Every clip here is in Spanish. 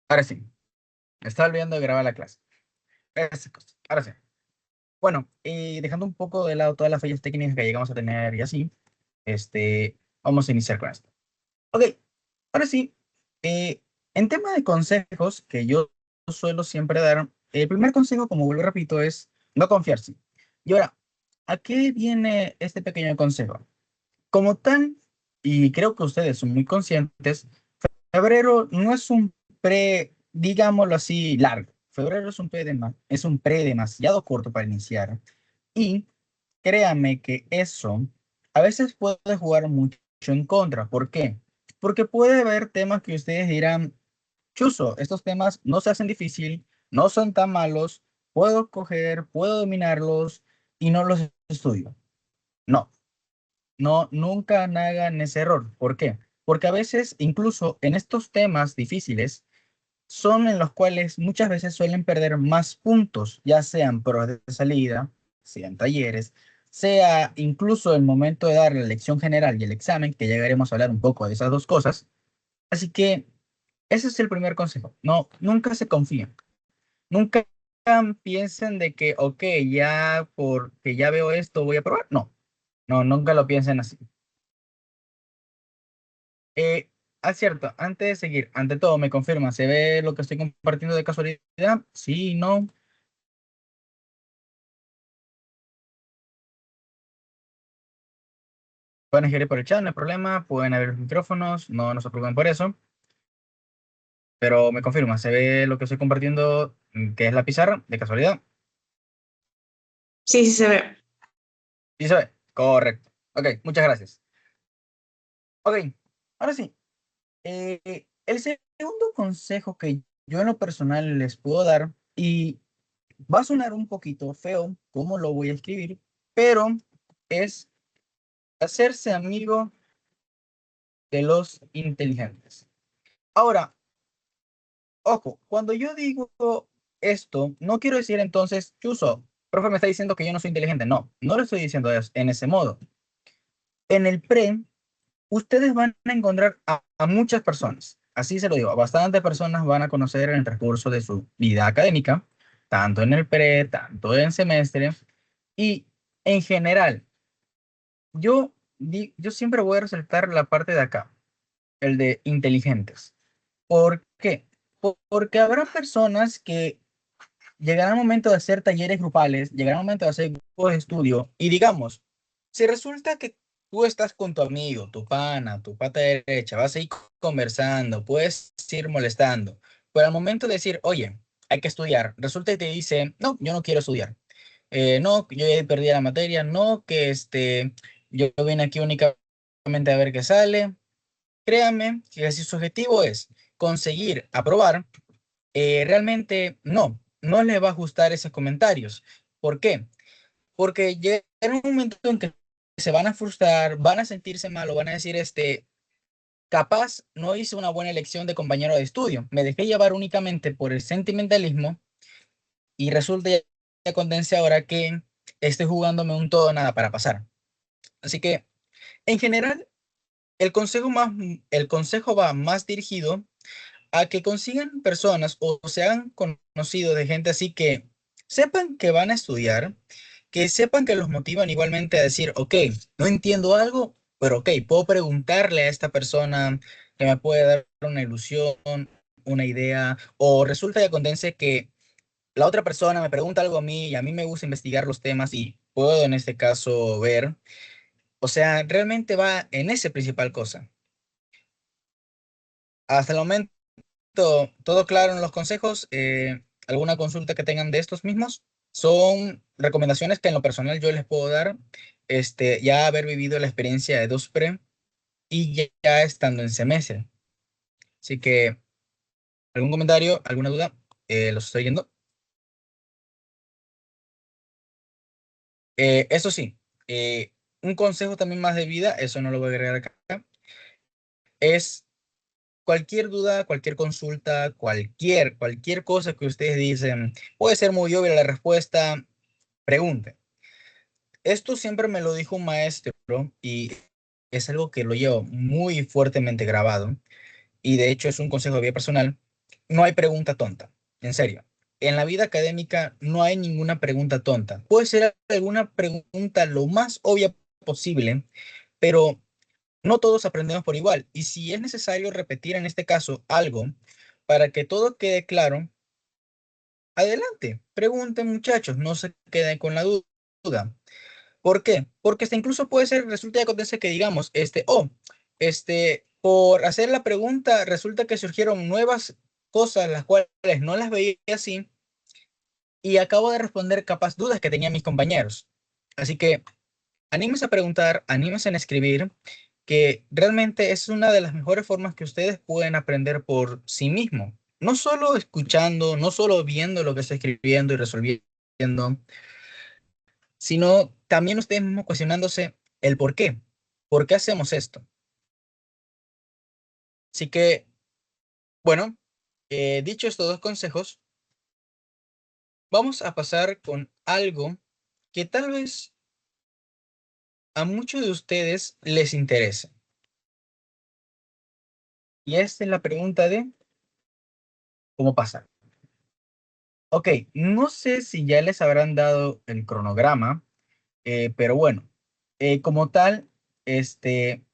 Ahora sí, me estaba olvidando de grabar la clase. Esa cosa. Ahora sí. Bueno, dejando un poco de lado todas las fallas técnicas que llegamos a tener y así, vamos a iniciar con esto. Ok, ahora sí, eh, en tema de consejos que yo suelo siempre dar, el primer consejo, como vuelvo y repito, es no confiarse. Y ahora, ¿a qué viene este pequeño consejo? Como tal, y creo que ustedes son muy conscientes, febrero no es un pre, digámoslo así, largo. Febrero es un es un pre demasiado corto para iniciar. Y créanme que eso a veces puede jugar mucho en contra. ¿Por qué? Porque puede haber temas que ustedes dirán, chuzo, estos temas no se hacen difícil, no son tan malos, puedo coger, puedo dominarlos y no los estudio. No, no, nunca hagan ese error. ¿Por qué? Porque a veces, incluso en estos temas difíciles, son en los cuales muchas veces suelen perder más puntos, ya sean pruebas de salida, sean talleres, sea incluso el momento de dar la lección general y el examen, que llegaremos a hablar un poco de esas dos cosas. Así que ese es el primer consejo. No, nunca se confíen. Nunca piensen de que, ok, ya porque ya veo esto voy a probar. No, no, nunca lo piensen así. Eh, cierto, antes de seguir, ante todo, me confirma, ¿se ve lo que estoy compartiendo de casualidad? Sí, no. Pueden escribir por el chat, no hay problema. Pueden abrir los micrófonos, no se preocupen por eso. Pero me confirma, ¿se ve lo que estoy compartiendo, que es la pizarra, de casualidad? Sí, sí se ve. Sí se ve. Correcto. Ok, muchas gracias. Ok, ahora sí. El segundo consejo que yo en lo personal les puedo dar, y va a sonar un poquito feo cómo lo voy a escribir, pero es hacerse amigo de los inteligentes. Ahora, ojo, cuando yo digo esto, no quiero decir entonces, Chuso, profe me está diciendo que yo no soy inteligente. No, no lo estoy diciendo en ese modo. En el pre, ustedes van a encontrar a muchas personas. Así se lo digo, bastantes personas van a conocer en el transcurso de su vida académica, tanto en el pre, tanto en semestre, y en general, yo siempre voy a resaltar la parte de acá, el de inteligentes. ¿Por qué? Porque habrá personas que llegará el momento de hacer talleres grupales, llegará el momento de hacer grupos de estudio y digamos, si resulta que tú estás con tu amigo, tu pana, tu pata derecha, vas a ir conversando, puedes ir molestando, pero al momento de decir, oye, hay que estudiar, resulta que te dice, no, yo no quiero estudiar. No, yo ya perdí la materia, no, que yo vine aquí únicamente a ver qué sale. Créanme que si su objetivo es conseguir aprobar, realmente no les va a gustar esos comentarios. ¿Por qué? Porque llega un momento en que se van a frustrar, van a sentirse mal o van a decir, capaz no hice una buena elección de compañero de estudio, me dejé llevar únicamente por el sentimentalismo y resulta ya condense ahora que estoy jugándome un todo o nada para pasar. Así que, en general, el consejo va más dirigido a que consigan personas o sean conocidos de gente así que sepan que van a estudiar, que sepan que los motivan igualmente a decir, ok, no entiendo algo, pero ok, puedo preguntarle a esta persona que me puede dar una ilusión, una idea, o resulta y acontece que la otra persona me pregunta algo a mí y a mí me gusta investigar los temas y puedo en este caso ver, o sea, realmente va en ese principal cosa. Hasta el momento todo claro en los consejos. ¿Alguna consulta que tengan de estos mismos? Son recomendaciones que en lo personal yo les puedo dar, ya haber vivido la experiencia de dos pre y ya estando en semestre. Así que, ¿algún comentario, alguna duda? Los estoy yendo. Eso sí, un consejo también más de vida, eso no lo voy a agregar acá, es cualquier duda, cualquier consulta, cualquier cosa que ustedes dicen, puede ser muy obvia la respuesta, pregunten. Esto siempre me lo dijo un maestro y es algo que lo llevo muy fuertemente grabado y de hecho es un consejo de vida personal. no hay pregunta tonta, en serio. En la vida académica no hay ninguna pregunta tonta. Puede ser alguna pregunta lo más obvia posible, pero no todos aprendemos por igual. Y si es necesario repetir en este caso algo para que todo quede claro, adelante, pregunten muchachos, no se queden con la duda. ¿Por qué? Porque hasta incluso puede ser, resulta y acontece que digamos, por hacer la pregunta, resulta que surgieron nuevas cosas, las cuales no las veía así, y acabo de responder capaz dudas que tenían mis compañeros. Así que anímense a preguntar, anímense a escribir, que realmente es una de las mejores formas que ustedes pueden aprender por sí mismos. No solo escuchando, no solo viendo lo que está escribiendo y resolviendo, sino también ustedes mismos cuestionándose el por qué. ¿Por qué hacemos esto? Así que, bueno, dicho estos dos consejos, vamos a pasar con algo que tal vez a muchos de ustedes les interese. Y esta es la pregunta de cómo pasar. Ok, no sé si ya les habrán dado el cronograma, pero bueno, como tal, este,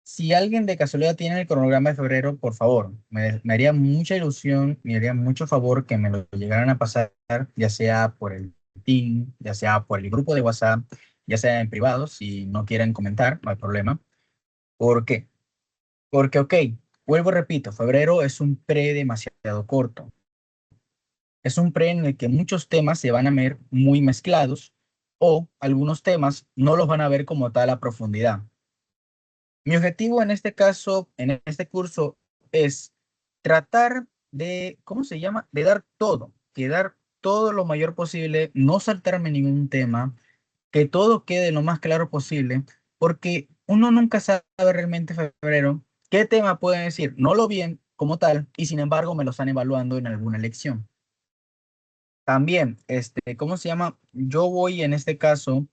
si alguien de casualidad tiene el cronograma de febrero, por favor, me haría mucha ilusión, me haría mucho favor que me lo llegaran a pasar, ya sea por el Team, ya sea por el grupo de WhatsApp, ya sea en privado, si no quieren comentar, no hay problema. ¿Por qué? Porque, ok, vuelvo y repito, febrero es un pre demasiado corto. Es un pre en el que muchos temas se van a ver muy mezclados o algunos temas no los van a ver como tal a profundidad. Mi objetivo en este caso, en este curso, es tratar de, ¿cómo se llama? De dar todo, que dar todo lo mayor posible, no saltarme ningún tema, que todo quede lo más claro posible, porque uno nunca sabe realmente en febrero qué tema pueden decir, no lo bien como tal, y sin embargo me lo están evaluando en alguna lección. También, ¿cómo se llama? Yo voy en este caso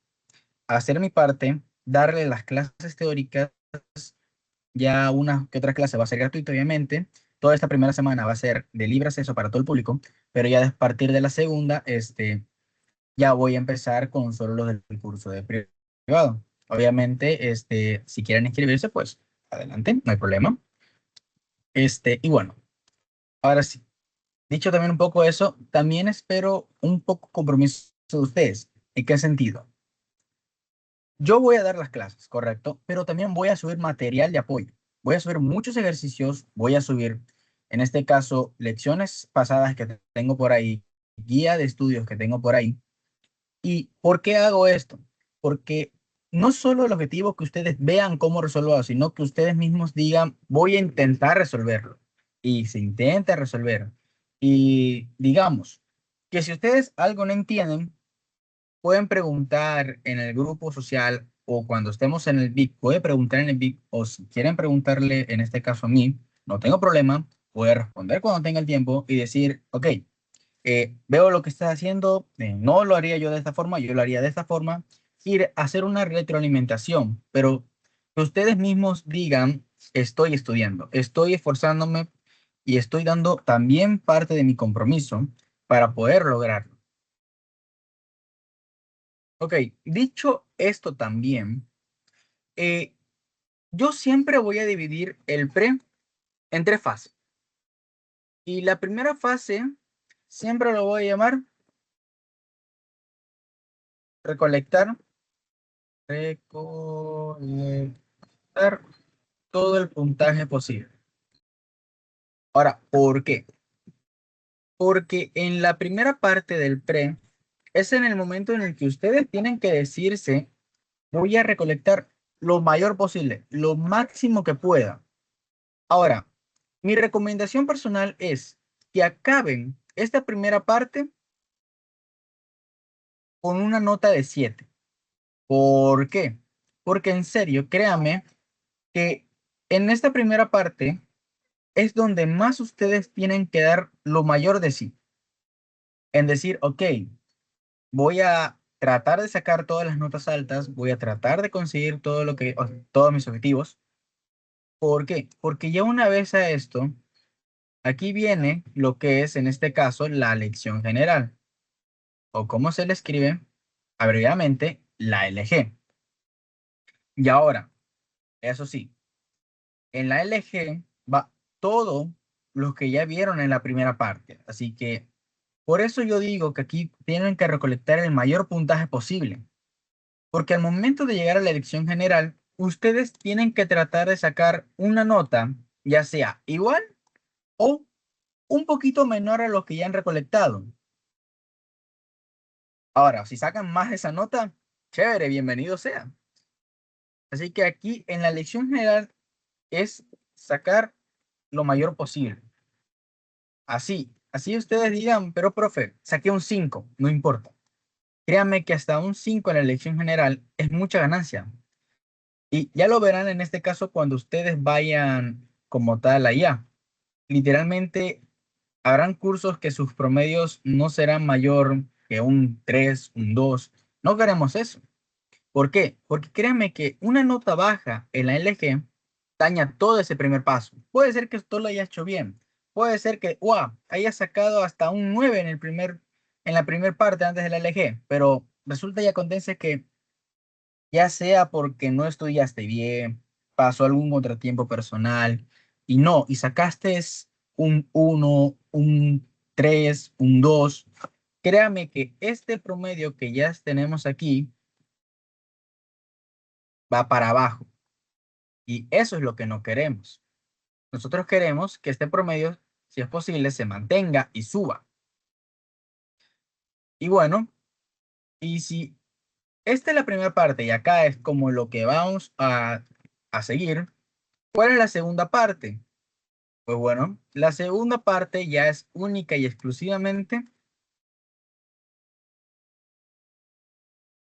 a hacer mi parte, darle las clases teóricas. Ya una que otra clase va a ser gratuita, obviamente. Toda esta primera semana va a ser de libre acceso para todo el público, pero ya a partir de la segunda, ya voy a empezar con solo los del curso de privado. Obviamente, si quieren inscribirse, pues adelante, no hay problema. Y bueno, ahora sí, dicho también un poco eso, también espero un poco compromiso de ustedes. ¿En qué sentido? Yo voy a dar las clases, correcto, pero también voy a subir material de apoyo. Voy a subir muchos ejercicios, voy a subir, en este caso, lecciones pasadas que tengo por ahí, guía de estudios que tengo por ahí. ¿Y por qué hago esto? Porque no solo el objetivo es que ustedes vean cómo resolverlo, sino que ustedes mismos digan, voy a intentar resolverlo. Y se intenta resolver. Y digamos que si ustedes algo no entienden, pueden preguntar en el grupo social o cuando estemos en el VIP, puede preguntar en el VIP o si quieren preguntarle, en este caso a mí, no tengo problema, puede responder cuando tenga el tiempo y decir, ok, veo lo que estás haciendo, no lo haría yo de esta forma, yo lo haría de esta forma, y hacer una retroalimentación, pero que ustedes mismos digan, estoy estudiando, estoy esforzándome y estoy dando también parte de mi compromiso para poder lograrlo. Ok, dicho esto también, eh, yo siempre voy a dividir el pre en tres fases. Y la primera fase siempre lo voy a llamar recolectar, recolectar todo el puntaje posible. Ahora, ¿por qué? Porque en la primera parte del pre es en el momento en el que ustedes tienen que decirse, voy a recolectar lo mayor posible, lo máximo que pueda. Ahora, mi recomendación personal es que acaben esta primera parte con una nota de 7. ¿Por qué? Porque en serio, créame que en esta primera parte es donde más ustedes tienen que dar lo mayor de sí. En decir, ok, voy a tratar de sacar todas las notas altas, voy a tratar de conseguir todo lo que, todos mis objetivos. ¿Por qué? Porque ya una vez a esto, aquí viene lo que es en este caso la elección general, o como se le escribe abreviadamente la LG. Y ahora, eso sí, en la LG va todo lo que ya vieron en la primera parte. Así que por eso yo digo que aquí tienen que recolectar el mayor puntaje posible. Porque al momento de llegar a la elección general, ustedes tienen que tratar de sacar una nota, ya sea igual o un poquito menor a lo que ya han recolectado. Ahora, si sacan más de esa nota, chévere, bienvenido sea. Así que aquí en la elección general es sacar lo mayor posible. Así ustedes digan, pero profe, saqué un 5 no importa. Créanme que hasta un 5 en la elección general es mucha ganancia. Y ya lo verán en este caso cuando ustedes vayan como tal allá. Literalmente habrán cursos que sus promedios no serán mayor que un 3 un 2. No queremos eso. ¿Por qué? Porque créanme que una nota baja en la LG daña todo ese primer paso. Puede ser que esto lo haya hecho bien. Puede ser que, wow, haya sacado hasta un 9 en en la primera parte antes de la LG, pero resulta y acontece que ya sea porque no estudiaste bien, pasó algún contratiempo personal y sacaste un uno, un 3, un 2. Créame que este promedio que ya tenemos aquí va para abajo y eso es lo que no queremos. Nosotros queremos que este promedio, si es posible, se mantenga y suba. Y bueno, y si esta es la primera parte y acá es como lo que vamos a seguir, ¿cuál es la segunda parte? Pues bueno, la segunda parte ya es única y exclusivamente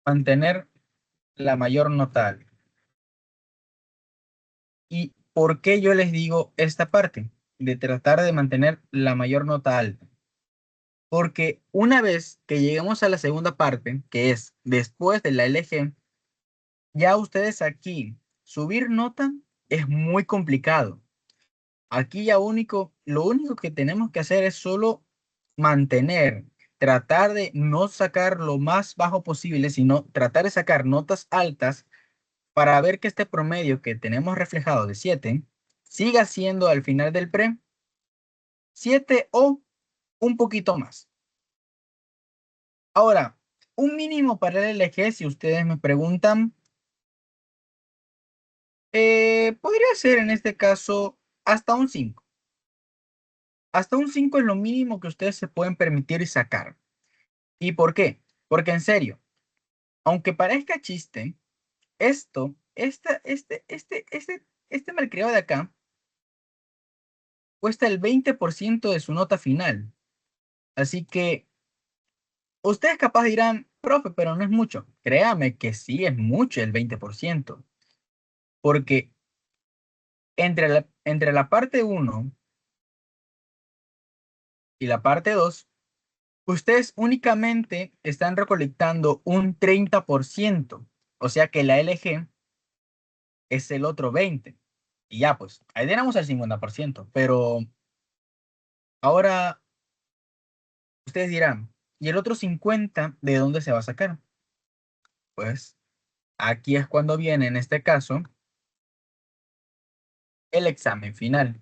mantener la mayor nota. ¿Y por qué yo les digo esta parte? De tratar de mantener la mayor nota alta. Porque una vez que lleguemos a la segunda parte, que es después de la LG, ya ustedes aquí subir nota es muy complicado. Aquí ya lo único que tenemos que hacer es solo mantener, tratar de no sacar lo más bajo posible, sino tratar de sacar notas altas para ver que este promedio que tenemos reflejado de 7 siga siendo al final del pre 7 o un poquito más. Ahora, un mínimo para el LG, si ustedes me preguntan, podría ser en este caso hasta un 5. Hasta un 5 es lo mínimo que ustedes se pueden permitir y sacar. ¿Y por qué? Porque en serio, aunque parezca chiste, este malcriado de acá cuesta el 20% de su nota final. Así que ustedes capaz dirán, profe, pero no es mucho. Créame que sí es mucho el 20%, porque entre la parte uno y la parte 2 ustedes únicamente están recolectando un 30%. O sea que la LG es el otro 20%. Y ya, pues, ahí tenemos el 50%. Pero ahora ustedes dirán, ¿y el otro 50% de dónde se va a sacar? Pues aquí es cuando viene, en este caso, el examen final.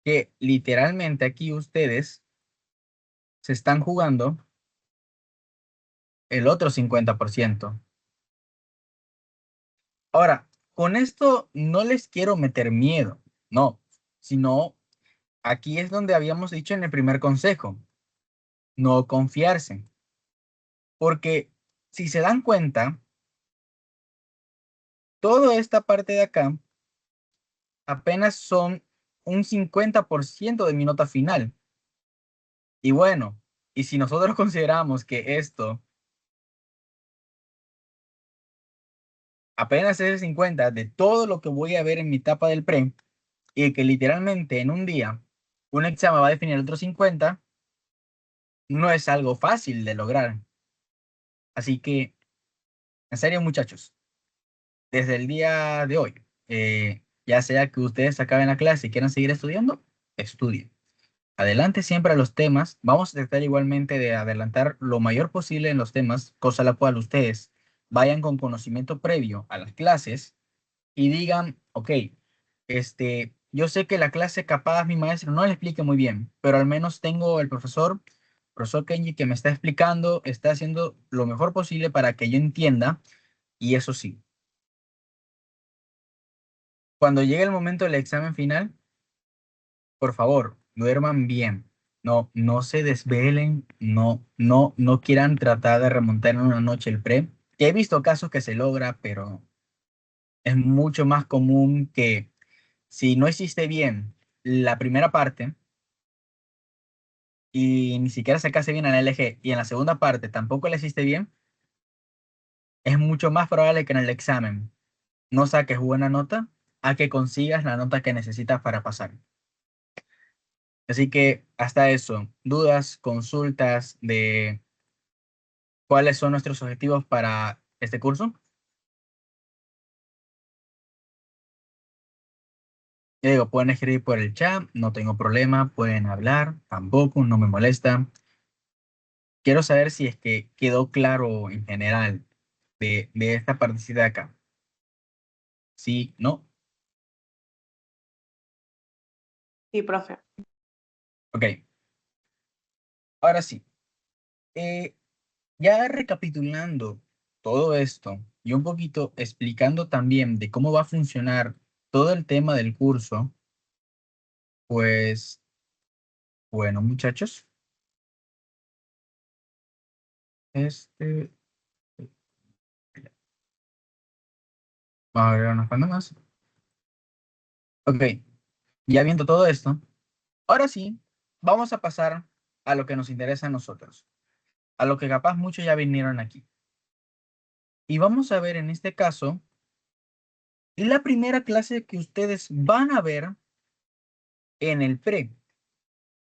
Que literalmente aquí ustedes se están jugando el otro 50%. Ahora, con esto no les quiero meter miedo, no, sino aquí es donde habíamos dicho en el primer consejo, no confiarse, porque si se dan cuenta, toda esta parte de acá apenas son un 50% de mi nota final. Y bueno, y si nosotros consideramos que esto apenas es el 50 de todo lo que voy a ver en mi etapa del pre, y que literalmente en un día un examen va a definir el otro 50, no es algo fácil de lograr. Así que, en serio, muchachos, desde el día de hoy, Ya sea que ustedes acaben la clase y quieran seguir estudiando, estudien. Adelante siempre a los temas. Vamos a tratar igualmente de adelantar lo mayor posible en los temas, cosa la cual ustedes vayan con conocimiento previo a las clases y digan, ok, yo sé que la clase capaz mi maestro no le explique muy bien, pero al menos tengo el profesor Kenji, que me está explicando, está haciendo lo mejor posible para que yo entienda. Y eso sí, cuando llegue el momento del examen final, por favor, duerman bien. No, no se desvelen, no quieran tratar de remontar en una noche el pre. Que he visto casos que se logra, pero es mucho más común que si no hiciste bien la primera parte y ni siquiera sacaste bien el LG y en la segunda parte tampoco la hiciste bien, es mucho más probable que en el examen no saques buena nota a que consigas la nota que necesitas para pasar. Así que hasta eso, dudas, consultas de cuáles son nuestros objetivos para este curso. Ya digo, pueden escribir por el chat, no tengo problema, pueden hablar, tampoco, no me molesta. Quiero saber si es que quedó claro en general de esta partecita de acá. Sí, no. Sí, profe. Ok, ahora sí. Eh, ya recapitulando todo esto y un poquito explicando también de cómo va a funcionar todo el tema del curso, pues bueno, muchachos, este, vamos a ver unas cuantas más. Ok, ya viendo todo esto, ahora sí, vamos a pasar a lo que nos interesa a nosotros, a lo que capaz muchos ya vinieron aquí. Y vamos a ver en este caso la primera clase que ustedes van a ver en el pre,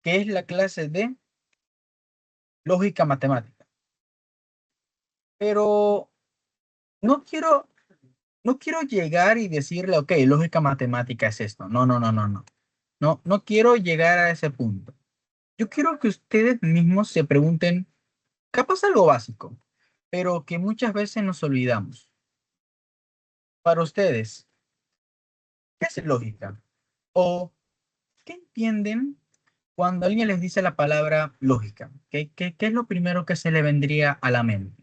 que es la clase de lógica matemática. Pero no quiero, no quiero llegar y decirle, ok, lógica matemática es esto. No, no, no, no, no. No, no quiero llegar a ese punto. Yo quiero que ustedes mismos se pregunten, capaz algo básico, pero que muchas veces nos olvidamos. Para ustedes, ¿qué es lógica? ¿O qué entienden cuando alguien les dice la palabra lógica? ¿Qué es lo primero que se le vendría a la mente?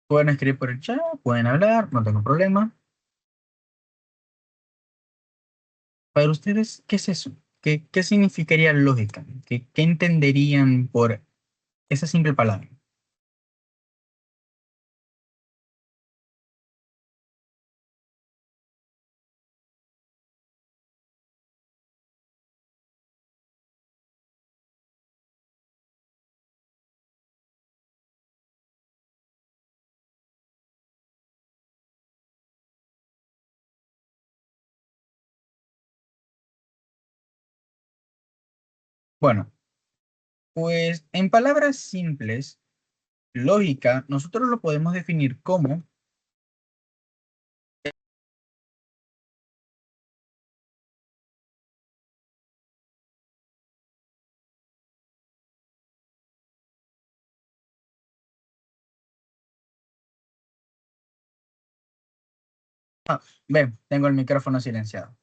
Pueden escribir por el chat, pueden hablar, no tengo problema. Para ustedes, ¿qué es eso? ¿Qué significaría lógica? ¿Qué entenderían por esa simple palabra? Bueno, pues en palabras simples, lógica, nosotros lo podemos definir como... Ven, tengo el micrófono silenciado.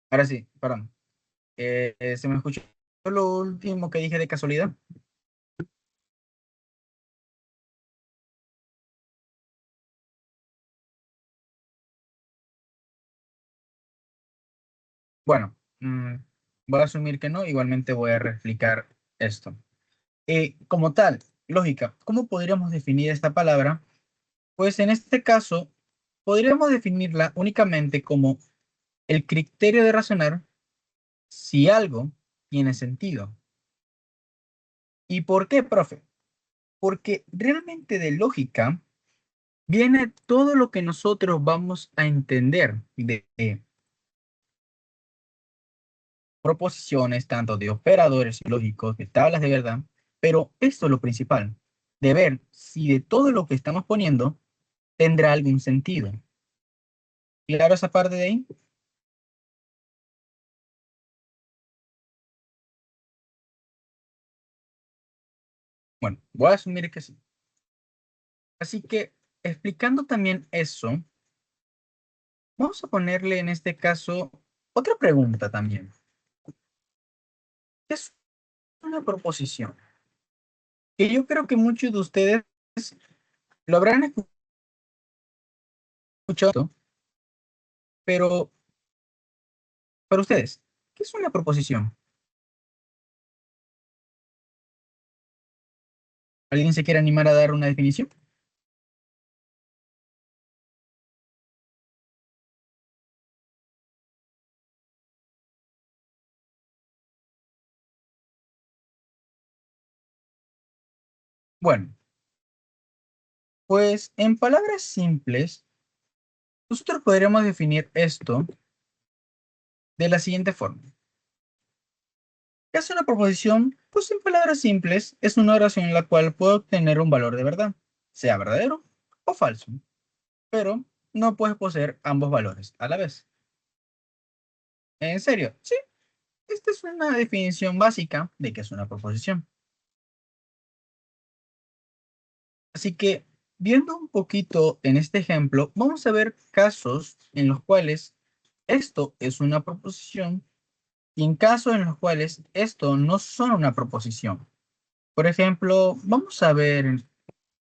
Ahora sí, perdón. ¿Se me escuchó lo último que dije de casualidad? Bueno, voy a asumir que no, igualmente voy a reexplicar esto. Como tal, lógica, ¿cómo podríamos definir esta palabra? Pues en este caso, podríamos definirla únicamente como el criterio de razonar si algo tiene sentido. ¿Y por qué, profe? Porque realmente de lógica viene todo lo que nosotros vamos a entender proposiciones, tanto de operadores lógicos, de tablas de verdad, pero esto es lo principal, de ver si de todo lo que estamos poniendo tendrá algún sentido. ¿Claro esa parte de ahí? Bueno, voy a asumir que sí. Así que, explicando también eso, vamos a ponerle en este caso otra pregunta también. ¿Qué es una proposición? Que yo creo que muchos de ustedes lo habrán escuchado, pero para ustedes, ¿qué es una proposición? ¿Alguien se quiere animar a dar una definición? Bueno, pues en palabras simples, nosotros podríamos definir esto de la siguiente forma. ¿Qué es una proposición? Pues en palabras simples, es una oración en la cual puedo obtener un valor de verdad, sea verdadero o falso, pero no puedes poseer ambos valores a la vez. ¿En serio? Sí, esta es una definición básica de qué es una proposición. Así que, viendo un poquito en este ejemplo, vamos a ver casos en los cuales esto es una proposición y en casos en los cuales esto no son una proposición. Por ejemplo, vamos a ver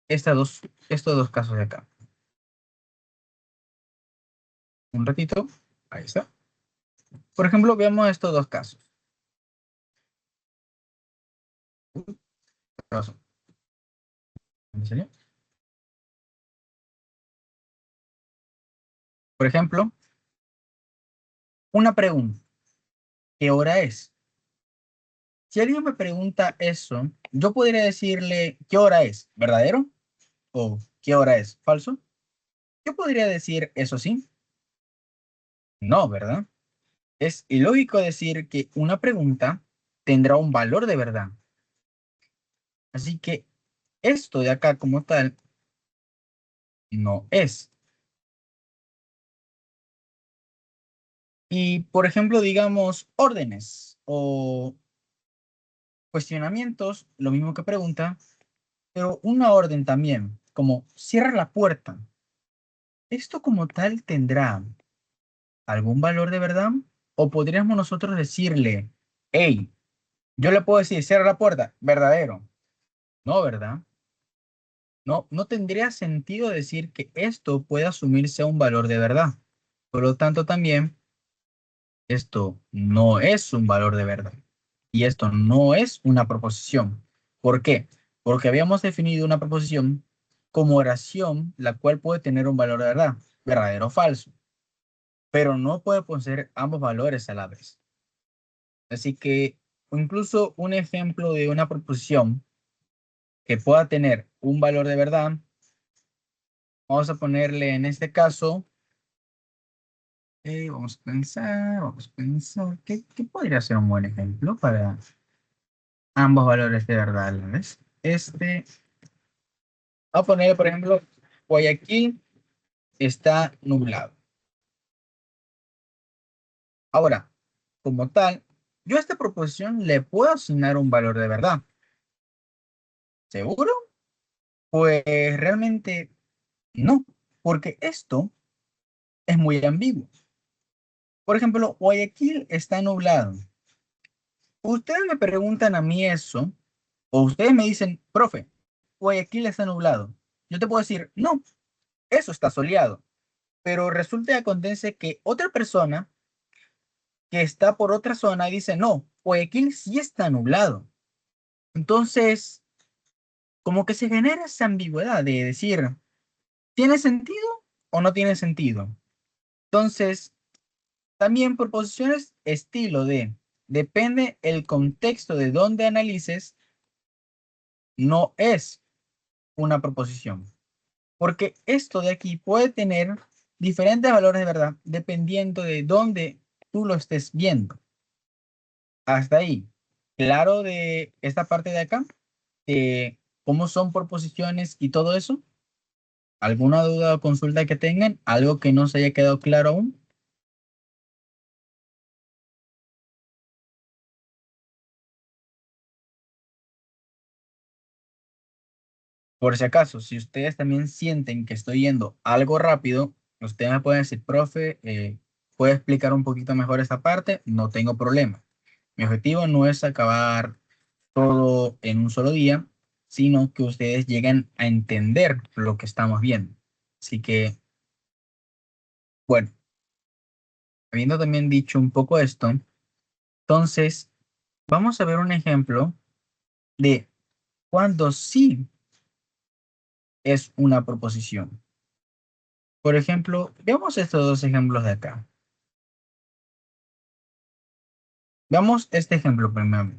estos dos casos de acá. Un ratito. Ahí está. Por ejemplo, veamos estos dos casos. ¿Qué pasó? ¿En serio? Por ejemplo, una pregunta. ¿Qué hora es? Si alguien me pregunta eso, yo podría decirle, ¿qué hora es? ¿Verdadero? ¿O qué hora es? ¿Falso? Yo podría decir, eso sí. No, ¿verdad? Es ilógico decir que una pregunta tendrá un valor de verdad. Así que esto de acá como tal no es. Y por ejemplo, digamos órdenes o cuestionamientos, lo mismo que pregunta, pero una orden también, como cierra la puerta. ¿Esto como tal tendrá algún valor de verdad? ¿O podríamos nosotros decirle, hey, yo le puedo decir, cierra la puerta, verdadero? No, ¿verdad? No, no tendría sentido decir que esto puede asumirse a un valor de verdad. Por lo tanto, también esto no es un valor de verdad. Y esto no es una proposición. ¿Por qué? Porque habíamos definido una proposición como oración, la cual puede tener un valor de verdad, verdadero o falso, pero no puede poseer ambos valores a la vez. Así que incluso un ejemplo de una proposición que pueda tener un valor de verdad, vamos a ponerle en este caso, vamos a pensar, ¿qué podría ser un buen ejemplo para ambos valores de verdad a la vez? Vamos a ponerle, por ejemplo, Guayaquil está nublado. Ahora, como tal, yo a esta proposición le puedo asignar un valor de verdad. ¿Seguro? Pues realmente no, porque esto es muy ambiguo. Por ejemplo, Guayaquil está nublado. Ustedes me preguntan a mí eso, o ustedes me dicen, profe, Guayaquil está nublado. Yo te puedo decir, no, eso está soleado. Pero resulta y acontece que otra persona que está por otra zona dice, no, Guayaquil sí está nublado. Entonces, como que se genera esa ambigüedad de decir, ¿tiene sentido o no tiene sentido? Entonces, también por posiciones estilo de, depende el contexto de donde analices, no es una proposición. Porque esto de aquí puede tener diferentes valores de verdad dependiendo de dónde tú lo estés viendo. Hasta ahí. Claro de esta parte de acá, cómo son proposiciones y todo eso. ¿Alguna duda o consulta que tengan? ¿Algo que no se haya quedado claro aún? Por si acaso, si ustedes también sienten que estoy yendo algo rápido, ustedes me pueden decir, profe, ¿puede explicar un poquito mejor esta parte? No tengo problema. Mi objetivo no es acabar todo en un solo día, sino que ustedes lleguen a entender lo que estamos viendo. Así que, bueno, habiendo también dicho un poco esto, entonces vamos a ver un ejemplo de cuando sí es una proposición. Por ejemplo, veamos estos dos ejemplos de acá. Veamos este ejemplo primero.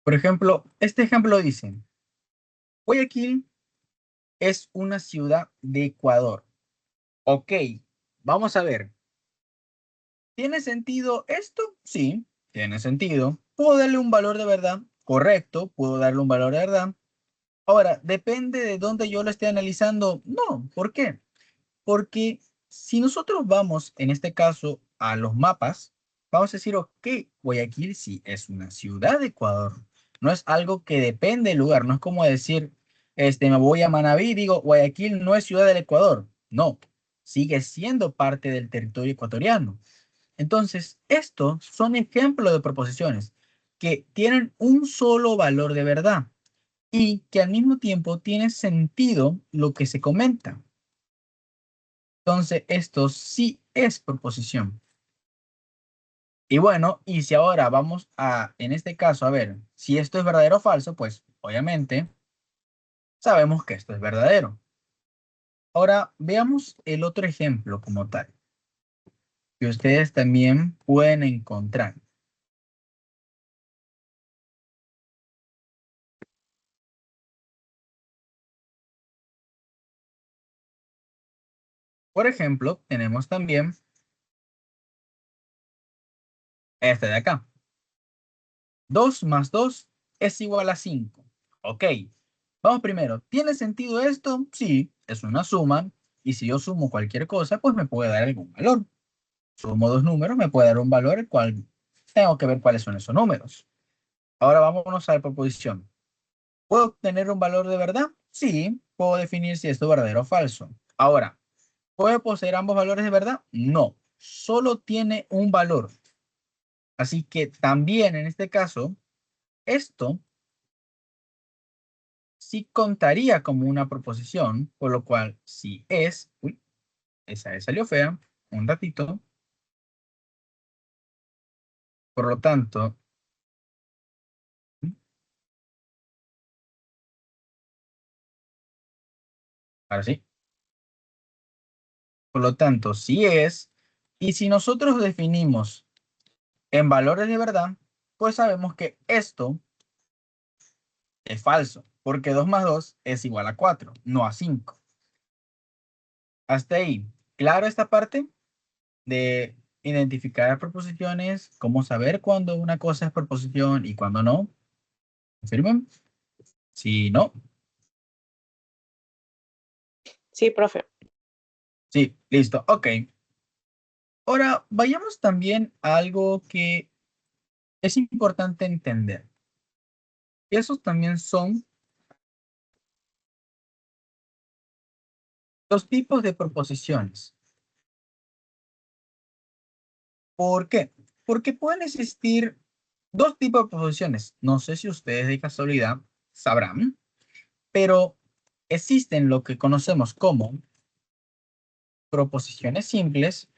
Por ejemplo, este ejemplo dice, Guayaquil es una ciudad de Ecuador. Ok, vamos a ver. ¿Tiene sentido esto? Sí, tiene sentido. ¿Puedo darle un valor de verdad? Correcto, puedo darle un valor de verdad. Ahora, ¿depende de dónde yo lo esté analizando? No, ¿por qué? Porque si nosotros vamos, en este caso, a los mapas, vamos a decir, ok, Guayaquil sí es una ciudad de Ecuador. No es algo que depende del lugar. No es como decir, me voy a Manabí y digo, Guayaquil no es ciudad del Ecuador. No, sigue siendo parte del territorio ecuatoriano. Entonces, estos son ejemplos de proposiciones que tienen un solo valor de verdad y que al mismo tiempo tiene sentido lo que se comenta. Entonces, esto sí es proposición. Y bueno, y si ahora vamos a, en este caso, a ver si esto es verdadero o falso, pues obviamente sabemos que esto es verdadero. Ahora veamos el otro ejemplo como tal, que ustedes también pueden encontrar. Por ejemplo, tenemos también este de acá. 2 más 2 es igual a 5. Ok, vamos primero. ¿Tiene sentido esto? Sí, es una suma. Y si yo sumo cualquier cosa, pues me puede dar algún valor. Sumo dos números, me puede dar un valor el cual tengo que ver cuáles son esos números. Ahora vámonos a la proposición. ¿Puedo obtener un valor de verdad? Sí, puedo definir si esto es verdadero o falso. Ahora, ¿puede poseer ambos valores de verdad? No, solo tiene un valor. Así que también en este caso, esto sí contaría como una proposición, por lo cual si es, uy, esa vez salió fea, un ratito, por lo tanto, ahora sí, por lo tanto, si es, y si nosotros definimos en valores de verdad, pues sabemos que esto es falso, porque 2 más 2 es igual a 4, no a 5. Hasta ahí, claro esta parte de identificar proposiciones, cómo saber cuándo una cosa es proposición y cuándo no. ¿Confirman? Si no, Sí, profe. sí, listo, ok. Ahora, vayamos también a algo que es importante entender. Esos también son los tipos de proposiciones. ¿Por qué? Porque pueden existir dos tipos de proposiciones. No sé si ustedes de casualidad sabrán, pero existen lo que conocemos como proposiciones simples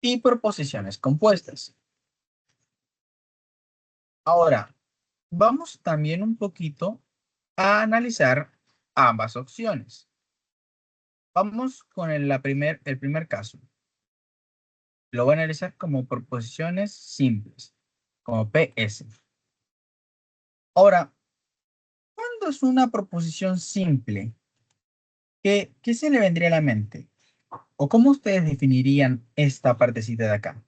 y proposiciones compuestas. Ahora, vamos también un poquito a analizar ambas opciones. Vamos con el primer caso. Lo voy a analizar como proposiciones simples, como PS. Ahora, ¿cuándo es una proposición simple? ¿Qué se le vendría a la mente? ¿O cómo ustedes definirían esta partecita de acá?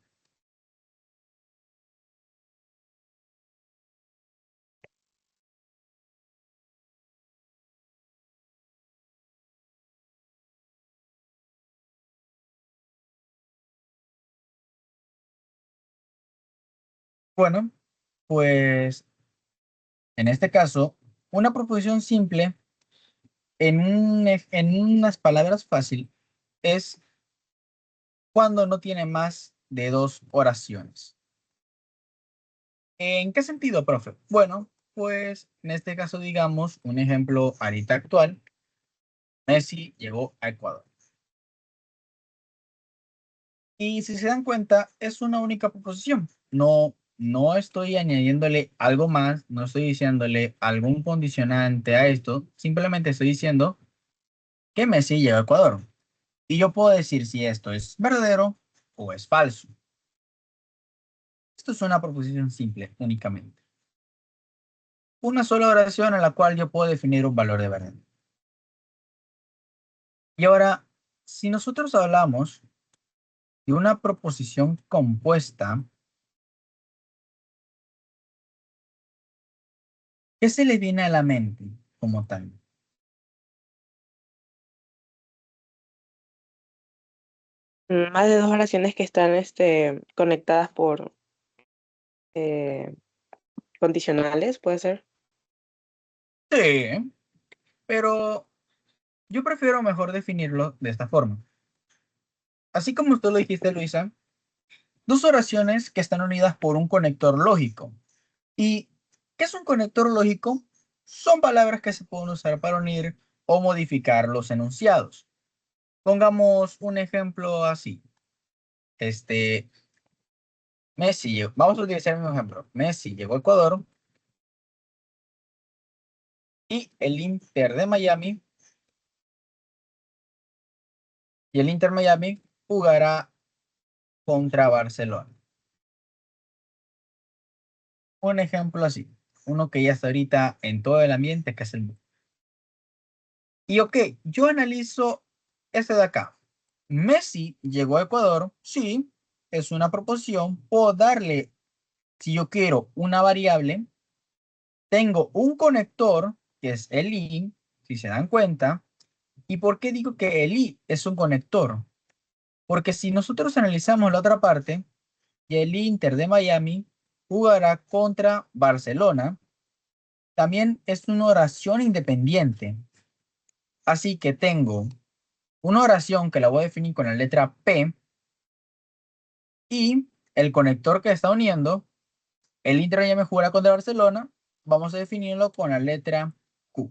Bueno, pues en este caso, una proposición simple en unas palabras fácil es cuando no tiene más de dos oraciones. ¿En qué sentido, profe? Bueno, pues en este caso, digamos, un ejemplo ahorita actual, Messi llegó a Ecuador. Y si se dan cuenta, es una única proposición. No estoy añadiéndole algo más, no estoy diciéndole algún condicionante a esto, simplemente estoy diciendo que Messi llegó a Ecuador. Y yo puedo decir si esto es verdadero o es falso. Esto es una proposición simple únicamente. Una sola oración en la cual yo puedo definir un valor de verdad. Y ahora, si nosotros hablamos de una proposición compuesta, ¿qué se le viene a la mente como tal? Más de dos oraciones que están conectadas por eh, condicionales, puede ser. Sí, pero yo prefiero mejor definirlo de esta forma. Así como tú lo dijiste, Luisa, dos oraciones que están unidas por un conector lógico. ¿Y qué es un conector lógico? Son palabras que se pueden usar para unir o modificar los enunciados. Pongamos un ejemplo así. Este, vamos a utilizar el mismo ejemplo. Messi llegó a Ecuador y el Inter Miami jugará contra Barcelona. Un ejemplo así, uno que ya está ahorita en todo el ambiente, que es el... Y ok, yo analizo este de acá. Messi llegó a Ecuador, sí, es una proposición, puedo darle, si yo quiero, una variable, tengo un conector, que es el i, si se dan cuenta. ¿Y por qué digo que el i es un conector? Porque si nosotros analizamos la otra parte, y el Inter de Miami jugará contra Barcelona, también es una oración independiente. Así que tengo una oración que la voy a definir con la letra P y el conector que está uniendo, el Inter de Miami jugará contra Barcelona, vamos a definirlo con la letra Q.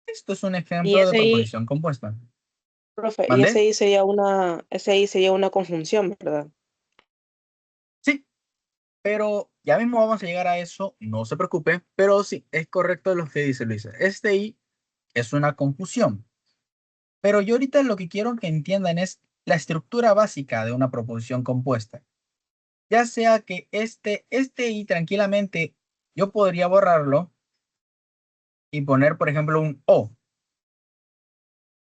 Esto es un Y ejemplo de ese I, proposición compuesta. profe, y ¿Mande? ese I sería una conjunción, ¿verdad? Sí, pero ya mismo vamos a llegar a eso, no se preocupe, pero sí, es correcto lo que dice Luisa. Este I es una confusión. Pero yo ahorita lo que quiero que entiendan es la estructura básica de una proposición compuesta. Ya sea que este y tranquilamente yo podría borrarlo y poner, por ejemplo, un o.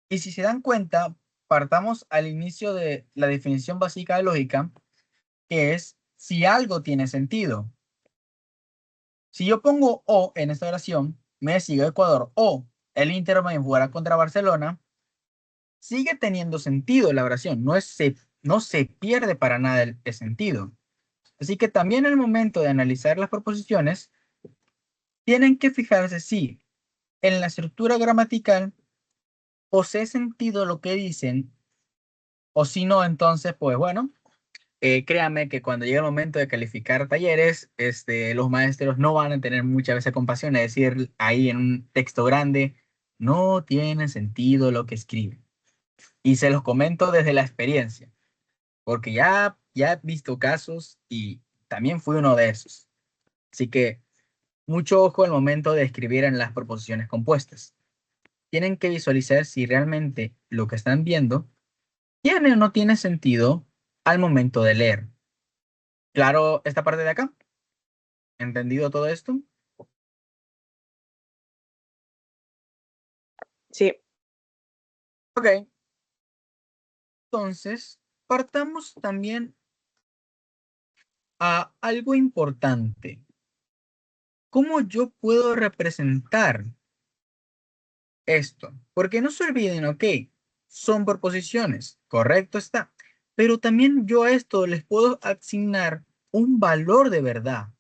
Y si se dan cuenta, partamos al inicio de la definición básica de lógica, que es si algo tiene sentido. Si yo pongo o en esta oración, Messi de Ecuador o el Inter Miami jugará contra Barcelona, sigue teniendo sentido la oración, no se pierde para nada el sentido. Así que también en el momento de analizar las proposiciones, tienen que fijarse si en la estructura gramatical posee sentido lo que dicen, o si no, entonces, pues bueno, créanme que cuando llegue el momento de calificar talleres, los maestros no van a tener muchas veces compasión de decir ahí en un texto grande, no tiene sentido lo que escriben. Y se los comento desde la experiencia, porque ya he visto casos y también fui uno de esos. Así que mucho ojo al momento de escribir en las proposiciones compuestas. Tienen que visualizar si realmente lo que están viendo tiene o no tiene sentido al momento de leer. Claro, esta parte de acá. ¿Entendido todo esto? Sí. Ok. Entonces, partamos también a algo importante. ¿Cómo yo puedo representar esto? Porque no se olviden, ok, son proposiciones, correcto está. Pero también yo a esto les puedo asignar un valor de verdad.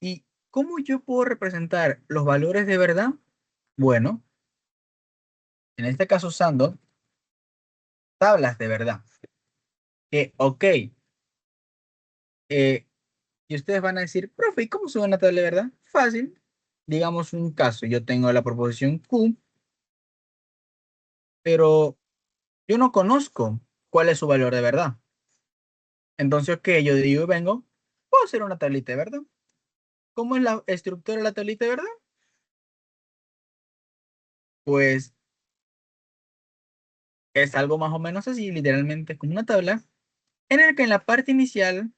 ¿Y cómo yo puedo representar los valores de verdad? Bueno, en este caso usando tablas de verdad. Que, ok, y ustedes van a decir, profe, ¿y cómo sube una tabla de verdad? Fácil. Digamos un caso, yo tengo la proposición Q, pero yo no conozco cuál es su valor de verdad. Entonces, ¿qué? Yo digo, vengo, puedo hacer una tablita de verdad. ¿Cómo es la estructura de la tablita de verdad? Pues es algo más o menos así, literalmente como una tabla, en el que en la parte inicial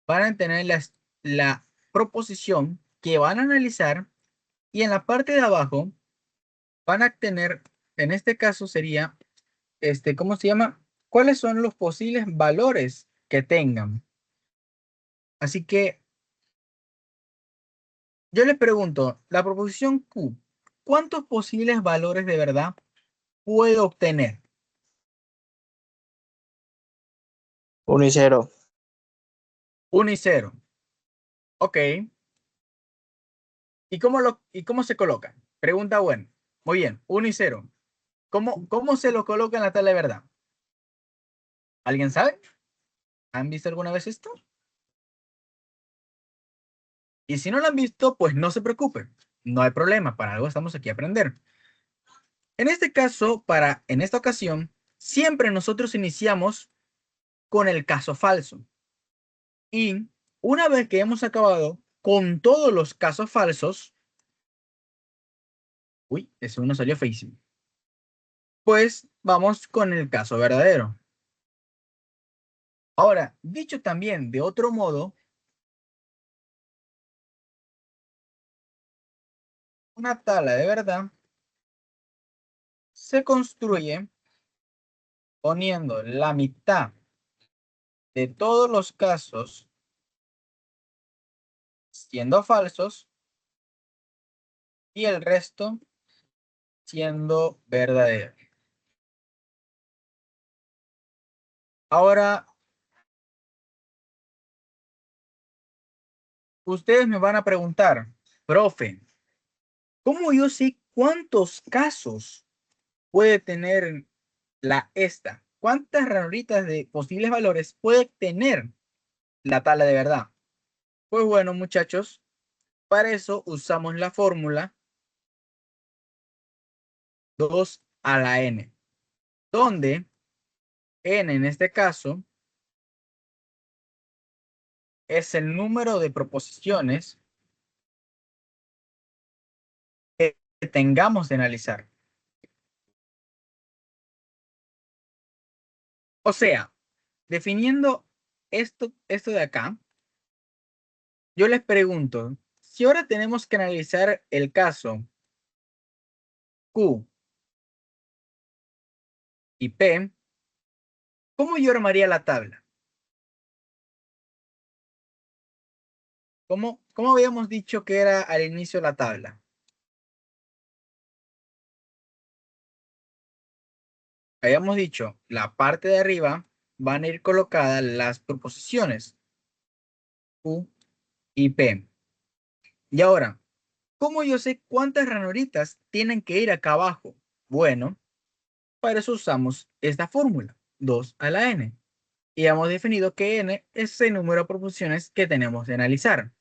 van a tener la proposición que van a analizar y en la parte de abajo van a tener, en este caso sería, ¿cómo se llama? ¿Cuáles son los posibles valores que tengan? Así que yo les pregunto, la proposición Q, ¿cuántos posibles valores de verdad puedo obtener? 1 y 0. 1 y 0. Ok. ¿Y cómo se coloca? Pregunta buena. Muy bien, 1 y 0. ¿Cómo se lo coloca en la tabla de verdad? ¿Alguien sabe? ¿Han visto alguna vez esto? Y si no lo han visto, pues no se preocupen. No hay problema, para algo estamos aquí a aprender. En este caso, en esta ocasión, siempre nosotros iniciamos con el caso falso. Y una vez que hemos acabado con todos los casos falsos, uy, eso no salió feísimo, pues vamos con el caso verdadero. Ahora, dicho también de otro modo, una tabla de verdad se construye poniendo la mitad de todos los casos siendo falsos y el resto siendo verdaderos. Ahora, ustedes me van a preguntar, profe, ¿cómo yo sé cuántos casos puede tener esta? ¿Cuántas ranuritas de posibles valores puede tener la tabla de verdad? Pues bueno, muchachos, para eso usamos la fórmula 2 a la n, donde n en este caso es el número de proposiciones que tengamos de analizar. O sea, definiendo esto de acá, yo les pregunto, si ahora tenemos que analizar el caso Q y P, ¿cómo yo armaría la tabla? ¿Cómo habíamos dicho que era al inicio la tabla? Habíamos dicho, la parte de arriba van a ir colocadas las proposiciones Q y P. Y ahora, ¿cómo yo sé cuántas ranuritas tienen que ir acá abajo? Bueno, para eso usamos esta fórmula, 2 a la n. Y hemos definido que n es el número de proposiciones que tenemos de analizar.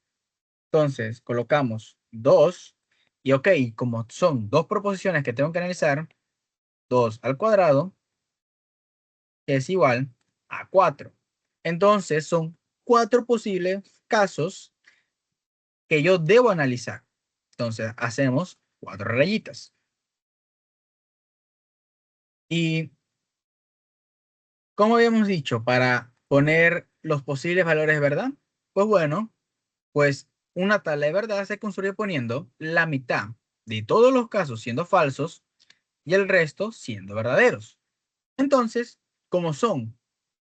Entonces, colocamos 2 y ok, como son dos proposiciones que tengo que analizar, 2 al cuadrado es igual a 4. Entonces, son 4 posibles casos que yo debo analizar. Entonces, hacemos 4 rayitas. Y como habíamos dicho, para poner los posibles valores, ¿verdad? Pues bueno, pues una tabla de verdad se construye poniendo la mitad de todos los casos siendo falsos y el resto siendo verdaderos. Entonces, como son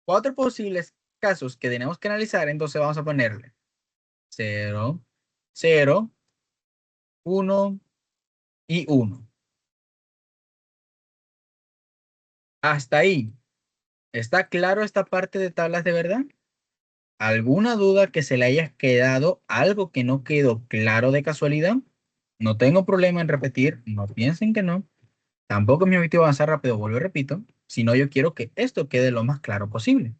cuatro posibles casos que tenemos que analizar, entonces vamos a ponerle 0, 0, 1 y 1. Hasta ahí. ¿Está claro esta parte de tablas de verdad? ¿Alguna duda que se le haya quedado? ¿Algo que no quedó claro de casualidad? No tengo problema en repetir, no piensen que no. Tampoco es mi objetivo avanzar rápido, vuelvo y repito, sino yo quiero que esto quede lo más claro posible.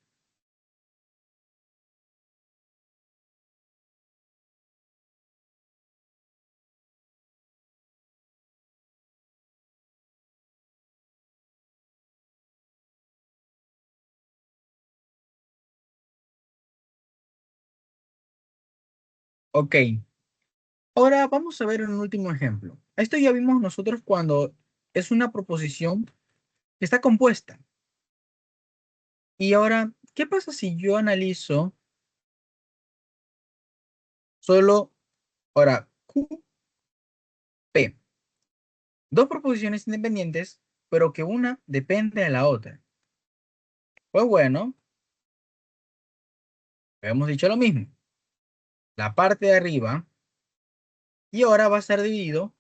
Ok, ahora vamos a ver un último ejemplo. Esto ya vimos nosotros cuando es una proposición que está compuesta. Y ahora, ¿qué pasa si yo analizo solo, ahora, Q, P? Dos proposiciones independientes, pero que una depende de la otra. Pues bueno, hemos dicho lo mismo. La parte de arriba y ahora va a ser dividido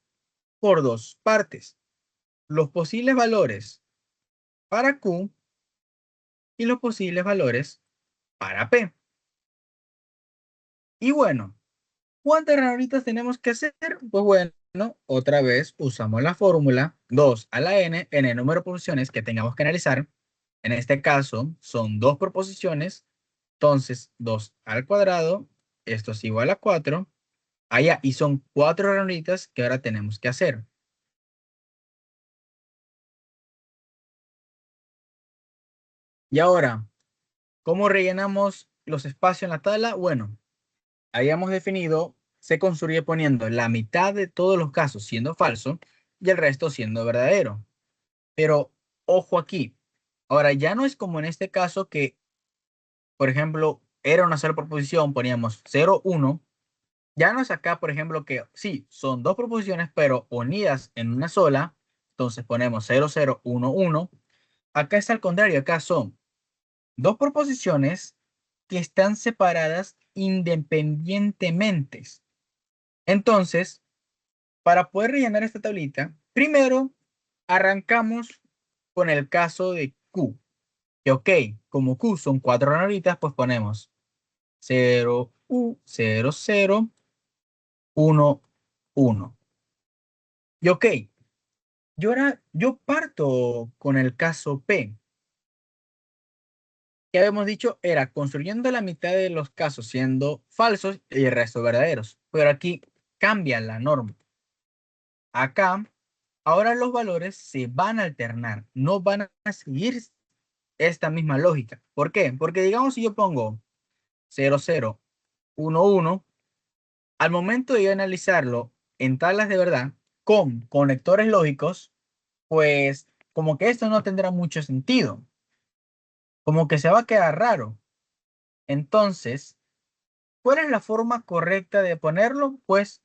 por dos partes. Los posibles valores para Q y los posibles valores para P. Y bueno, ¿cuántas ranuritas tenemos que hacer? Pues bueno, otra vez usamos la fórmula 2 a la n en el número de posiciones que tengamos que analizar. En este caso son dos proposiciones, entonces 2 al cuadrado, esto es igual a 4. Allá, y son cuatro ranuritas que ahora tenemos que hacer. Y ahora, ¿cómo rellenamos los espacios en la tabla? Bueno, habíamos definido, se construye poniendo la mitad de todos los casos siendo falso y el resto siendo verdadero. Pero ojo aquí, ahora ya no es como en este caso que, por ejemplo, era una sola proposición, poníamos 0, 1. Ya no es acá, por ejemplo, que sí, son dos proposiciones, pero unidas en una sola. Entonces ponemos 0, 0, 1, 1. Acá es al contrario, acá son dos proposiciones que están separadas independientemente. Entonces, para poder rellenar esta tablita, primero arrancamos con el caso de Q. Que ok, como Q son cuatro ranuritas, pues ponemos 0, U, 0, 0, 1, 1. Y ok, yo parto con el caso P. Que habíamos dicho era construyendo la mitad de los casos siendo falsos y el resto verdaderos. Pero aquí cambia la norma. Acá, ahora los valores se van a alternar, no van a seguir esta misma lógica. ¿Por qué? Porque digamos si yo pongo 0, 0, 1, 1, al momento de yo analizarlo en tablas de verdad con conectores lógicos, pues como que esto no tendrá mucho sentido, como que se va a quedar raro. Entonces, ¿cuál es la forma correcta de ponerlo? Pues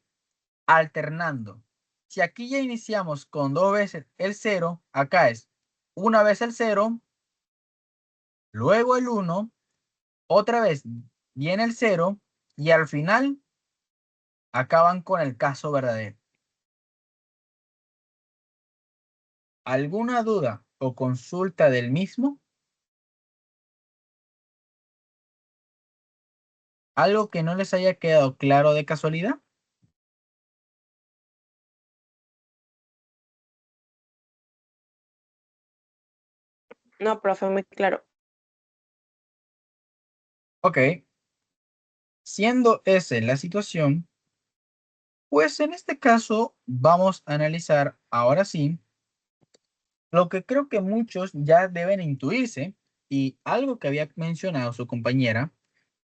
alternando. Si aquí ya iniciamos con dos veces el cero, acá es una vez el cero, luego el uno, otra vez viene el cero y al final acaban con el caso verdadero. ¿Alguna duda o consulta del mismo? ¿Algo que no les haya quedado claro de casualidad? No, profe, muy claro. Ok, siendo esa la situación, pues en este caso vamos a analizar ahora sí lo que creo que muchos ya deben intuirse y algo que había mencionado su compañera,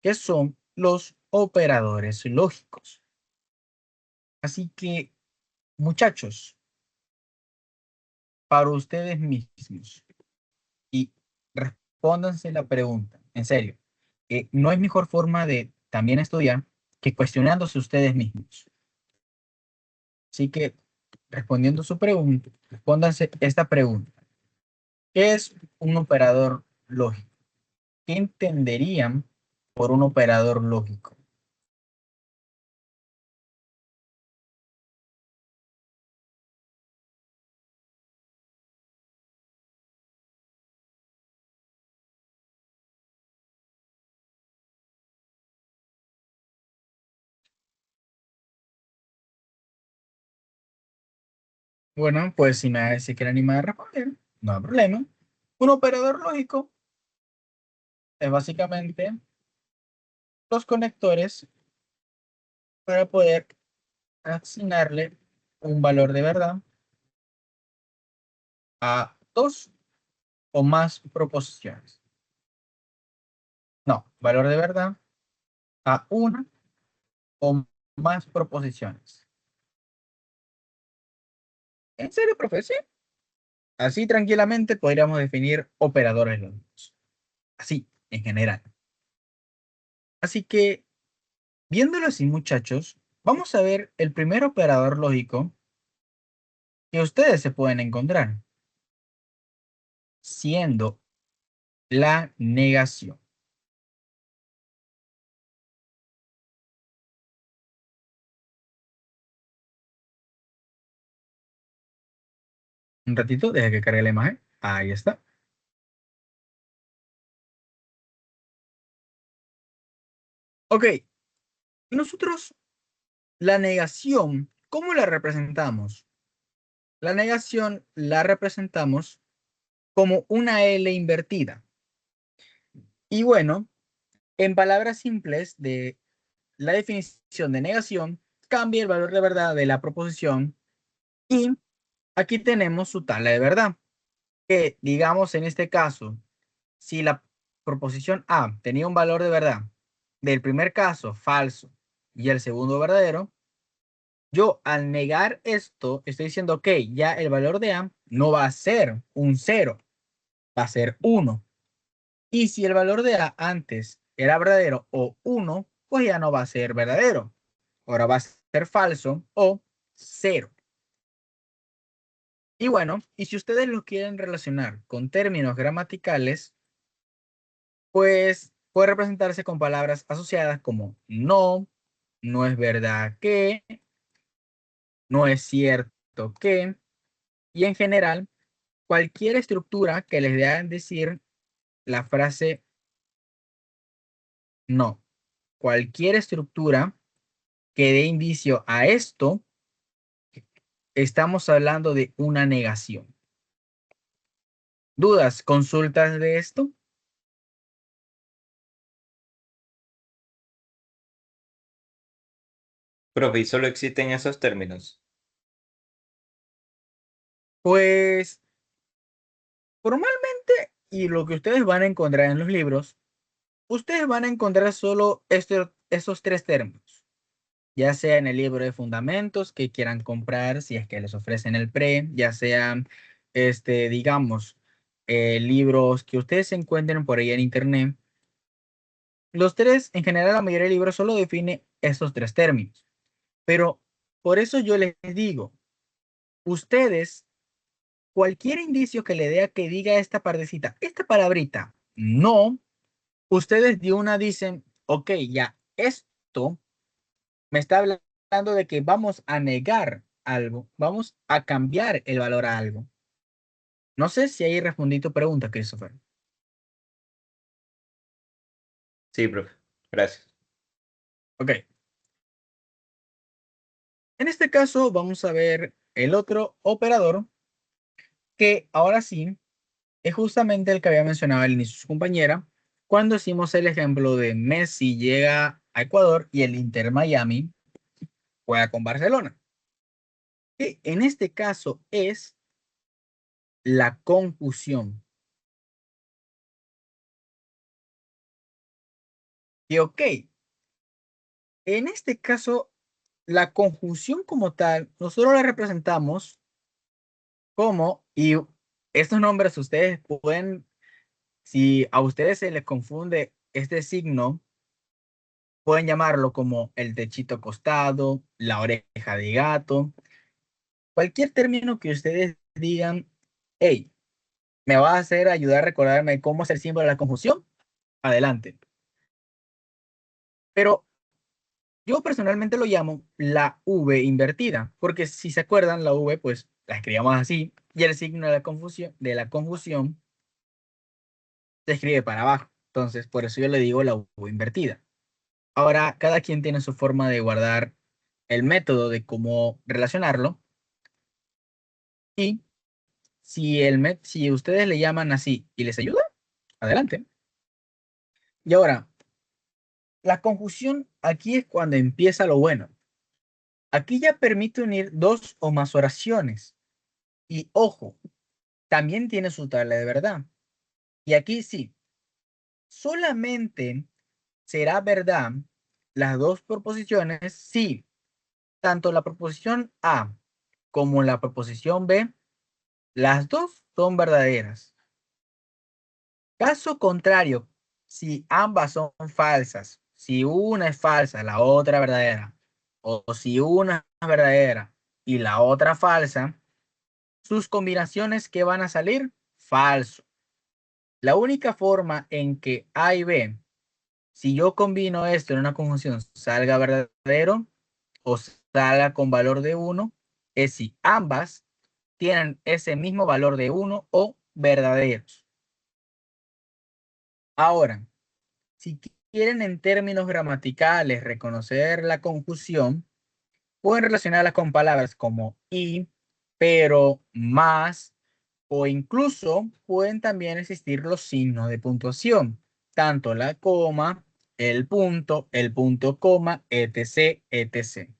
que son los operadores lógicos. Así que, muchachos, para ustedes mismos y respóndanse la pregunta, en serio, ¿no hay mejor forma de también estudiar que cuestionándose ustedes mismos. Así que, respondiendo su pregunta, respóndanse esta pregunta. ¿Qué es un operador lógico? ¿Qué entenderían por un operador lógico? Bueno, pues si nadie se quiere animar a responder, no hay problema. Un operador lógico es básicamente los conectores para poder asignarle un valor de verdad a dos o más proposiciones. No, valor de verdad a una o más proposiciones. ¿En serio, profe? Sí. Así tranquilamente podríamos definir operadores lógicos. Así, en general. Así que, viéndolo así, muchachos, vamos a ver el primer operador lógico que ustedes se pueden encontrar, siendo la negación. Un ratito, deja que cargue la imagen. Ahí está. Ok, nosotros la negación, ¿cómo la representamos? La negación la representamos como una L invertida. Y bueno, en palabras simples de la definición de negación, cambia el valor de verdad de la proposición y aquí tenemos su tabla de verdad, que digamos en este caso, si la proposición A tenía un valor de verdad del primer caso falso y el segundo verdadero, yo al negar esto estoy diciendo que ya el valor de A no va a ser un cero, va a ser uno. Y si el valor de A antes era verdadero o uno, pues ya no va a ser verdadero. Ahora va a ser falso o cero. Y bueno, y si ustedes lo quieren relacionar con términos gramaticales, pues puede representarse con palabras asociadas como no, no es verdad que, no es cierto que, y en general, cualquier estructura que les dé a decir la frase no. Cualquier estructura que dé indicio a esto, estamos hablando de una negación. ¿Dudas, consultas de esto? Profe, ¿y solo existen esos términos? Pues formalmente, y lo que ustedes van a encontrar en los libros, ustedes van a encontrar solo estos tres términos, ya sea en el libro de fundamentos que quieran comprar, si es que les ofrecen el pre, ya sean, digamos, libros que ustedes se encuentren por ahí en internet. Los tres, en general, la mayoría de libros solo define esos tres términos. Pero por eso yo les digo, ustedes, cualquier indicio que le dé a que diga esta partecita, esta palabrita, no, ustedes de una dicen, ok, ya, esto me está hablando de que vamos a negar algo, vamos a cambiar el valor a algo. No sé si ahí respondí tu pregunta, Christopher. Sí, profe. Gracias. Ok, en este caso vamos a ver el otro operador que ahora sí es justamente el que había mencionado al inicio su compañera, cuando hicimos el ejemplo de Messi llega a Ecuador y el Inter Miami juega con Barcelona. Que en este caso es la confusión. Que ok, en este caso la conjunción como tal, nosotros la representamos como, y estos nombres ustedes pueden, si a ustedes se les confunde este signo, Pueden llamarlo como el techito acostado, la oreja de gato, cualquier término que ustedes digan, hey, me va a hacer ayudar a recordarme cómo es el símbolo de la conjunción, adelante. Pero yo personalmente lo llamo la V invertida, porque si se acuerdan, la V pues la escribimos así y el signo de la conjunción se escribe para abajo. Entonces, por eso yo le digo la V invertida. Ahora, cada quien tiene su forma de guardar el método de cómo relacionarlo y si ustedes le llaman así y les ayuda, adelante. Y ahora, la conjunción aquí es cuando empieza lo bueno. Aquí ya permite unir dos o más oraciones. Y ojo, también tiene su tabla de verdad. Y aquí sí, solamente será verdad las dos proposiciones si tanto la proposición A como la proposición B, las dos son verdaderas. Caso contrario, si ambas son falsas, si una es falsa, la otra verdadera, o si una es verdadera y la otra falsa, sus combinaciones que van a salir, falso. La única forma en que A y B, si yo combino esto en una conjunción, salga verdadero o salga con valor de 1, es si ambas tienen ese mismo valor de 1 o verdaderos. Ahora, si quieren en términos gramaticales reconocer la conjunción, pueden relacionarla con palabras como y, pero, más, o incluso pueden también existir los signos de puntuación, tanto la coma, el punto coma, etc., etc.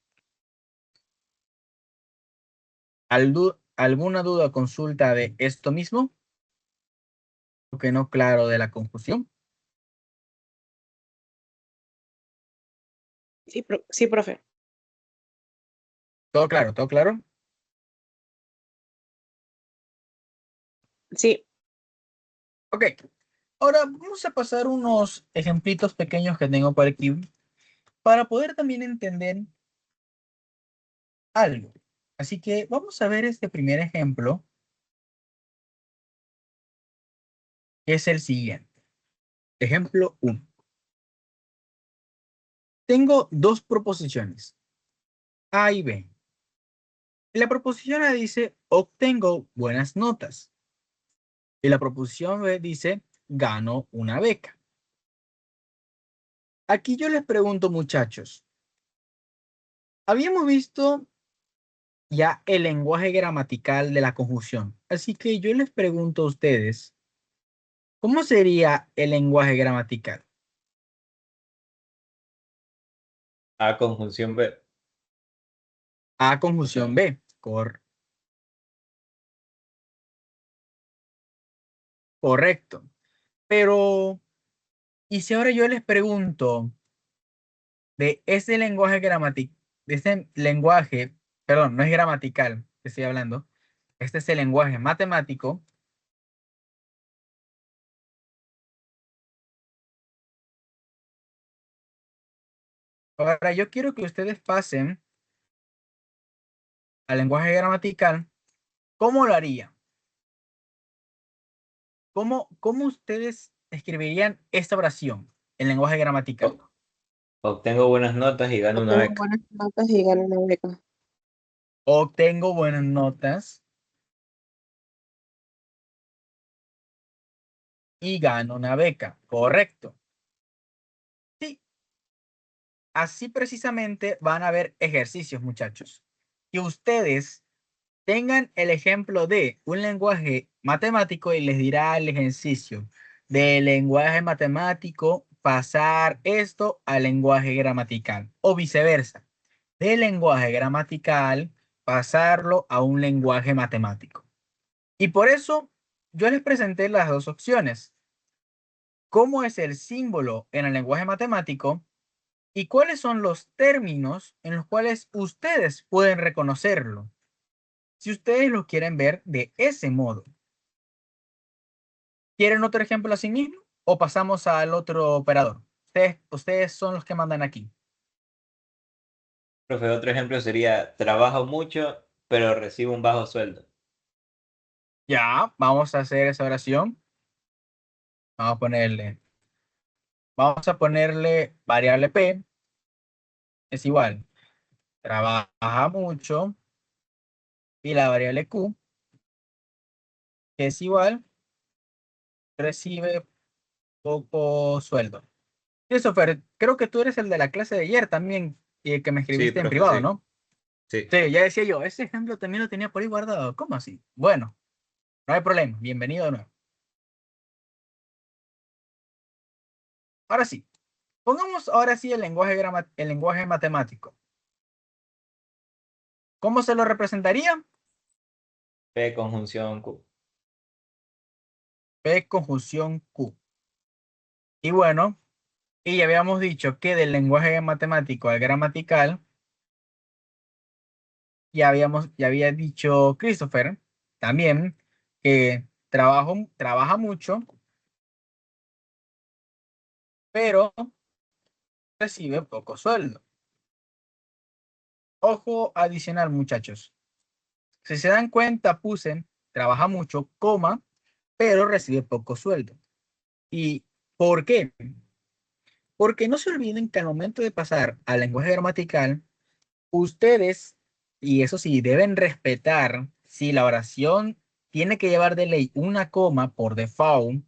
¿Alguna duda o consulta de esto mismo? ¿O que no claro de la conjunción? Sí, sí, profe. ¿Todo claro? ¿Todo claro? Sí, Ok. Ahora vamos a pasar unos ejemplitos pequeños que tengo por aquí para poder también entender algo. Así que vamos a ver este primer ejemplo, que es el siguiente. Ejemplo 1. Tengo dos proposiciones, A y B. La proposición A dice, obtengo buenas notas. Y la proposición B dice, gano una beca. Aquí yo les pregunto, muchachos, habíamos visto ya el lenguaje gramatical de la conjunción. Así que yo les pregunto a ustedes, ¿cómo sería el lenguaje gramatical? A conjunción B. A conjunción B. Correcto. Pero, ¿y si ahora yo les pregunto de ese lenguaje gramatical, de ese lenguaje, perdón, no es gramatical que estoy hablando, este es el lenguaje matemático? Ahora yo quiero que ustedes pasen al lenguaje gramatical. ¿Cómo lo harían? ¿Cómo ustedes escribirían esta oración en lenguaje gramatical? Obtengo buenas notas y gano una obtengo beca. buenas notas y gano una beca. Obtengo buenas notas y gano una beca. Correcto. Sí, así precisamente van a haber ejercicios, muchachos. Que ustedes tengan el ejemplo de un lenguaje matemático y les dirá el ejercicio del lenguaje matemático pasar esto al lenguaje gramatical o viceversa, del lenguaje gramatical pasarlo a un lenguaje matemático. Y por eso yo les presenté las dos opciones. ¿Cómo es el símbolo en el lenguaje matemático? ¿Y cuáles son los términos en los cuales ustedes pueden reconocerlo? Si ustedes lo quieren ver de ese modo. ¿Quieren otro ejemplo así mismo? ¿O pasamos al otro operador? Ustedes son los que mandan aquí. Profe, otro ejemplo sería, trabajo mucho, pero recibo un bajo sueldo. Ya, vamos a hacer esa oración. Vamos a ponerle variable P, es igual, trabaja mucho, y la variable Q, que es igual, recibe poco sueldo. Christopher, creo que tú eres el de la clase de ayer también, y el que me Sí, escribiste en profe, privado, sí. ¿no? Sí. Sí, ya decía yo, ese ejemplo también lo tenía por ahí guardado. ¿Cómo así? Bueno, no hay problema, bienvenido de nuevo. Ahora sí, pongamos ahora sí el lenguaje matemático. ¿Cómo se lo representaría? P conjunción Q. P conjunción Q. Y bueno, y ya habíamos dicho que del lenguaje matemático al gramatical, ya había dicho Christopher también que trabaja mucho, pero recibe poco sueldo. Ojo adicional, muchachos. Si se dan cuenta, puse trabaja mucho, coma, pero recibe poco sueldo. ¿Y por qué? Porque no se olviden que al momento de pasar al lenguaje gramatical, ustedes, y eso sí, deben respetar si la oración tiene que llevar de ley una coma por default,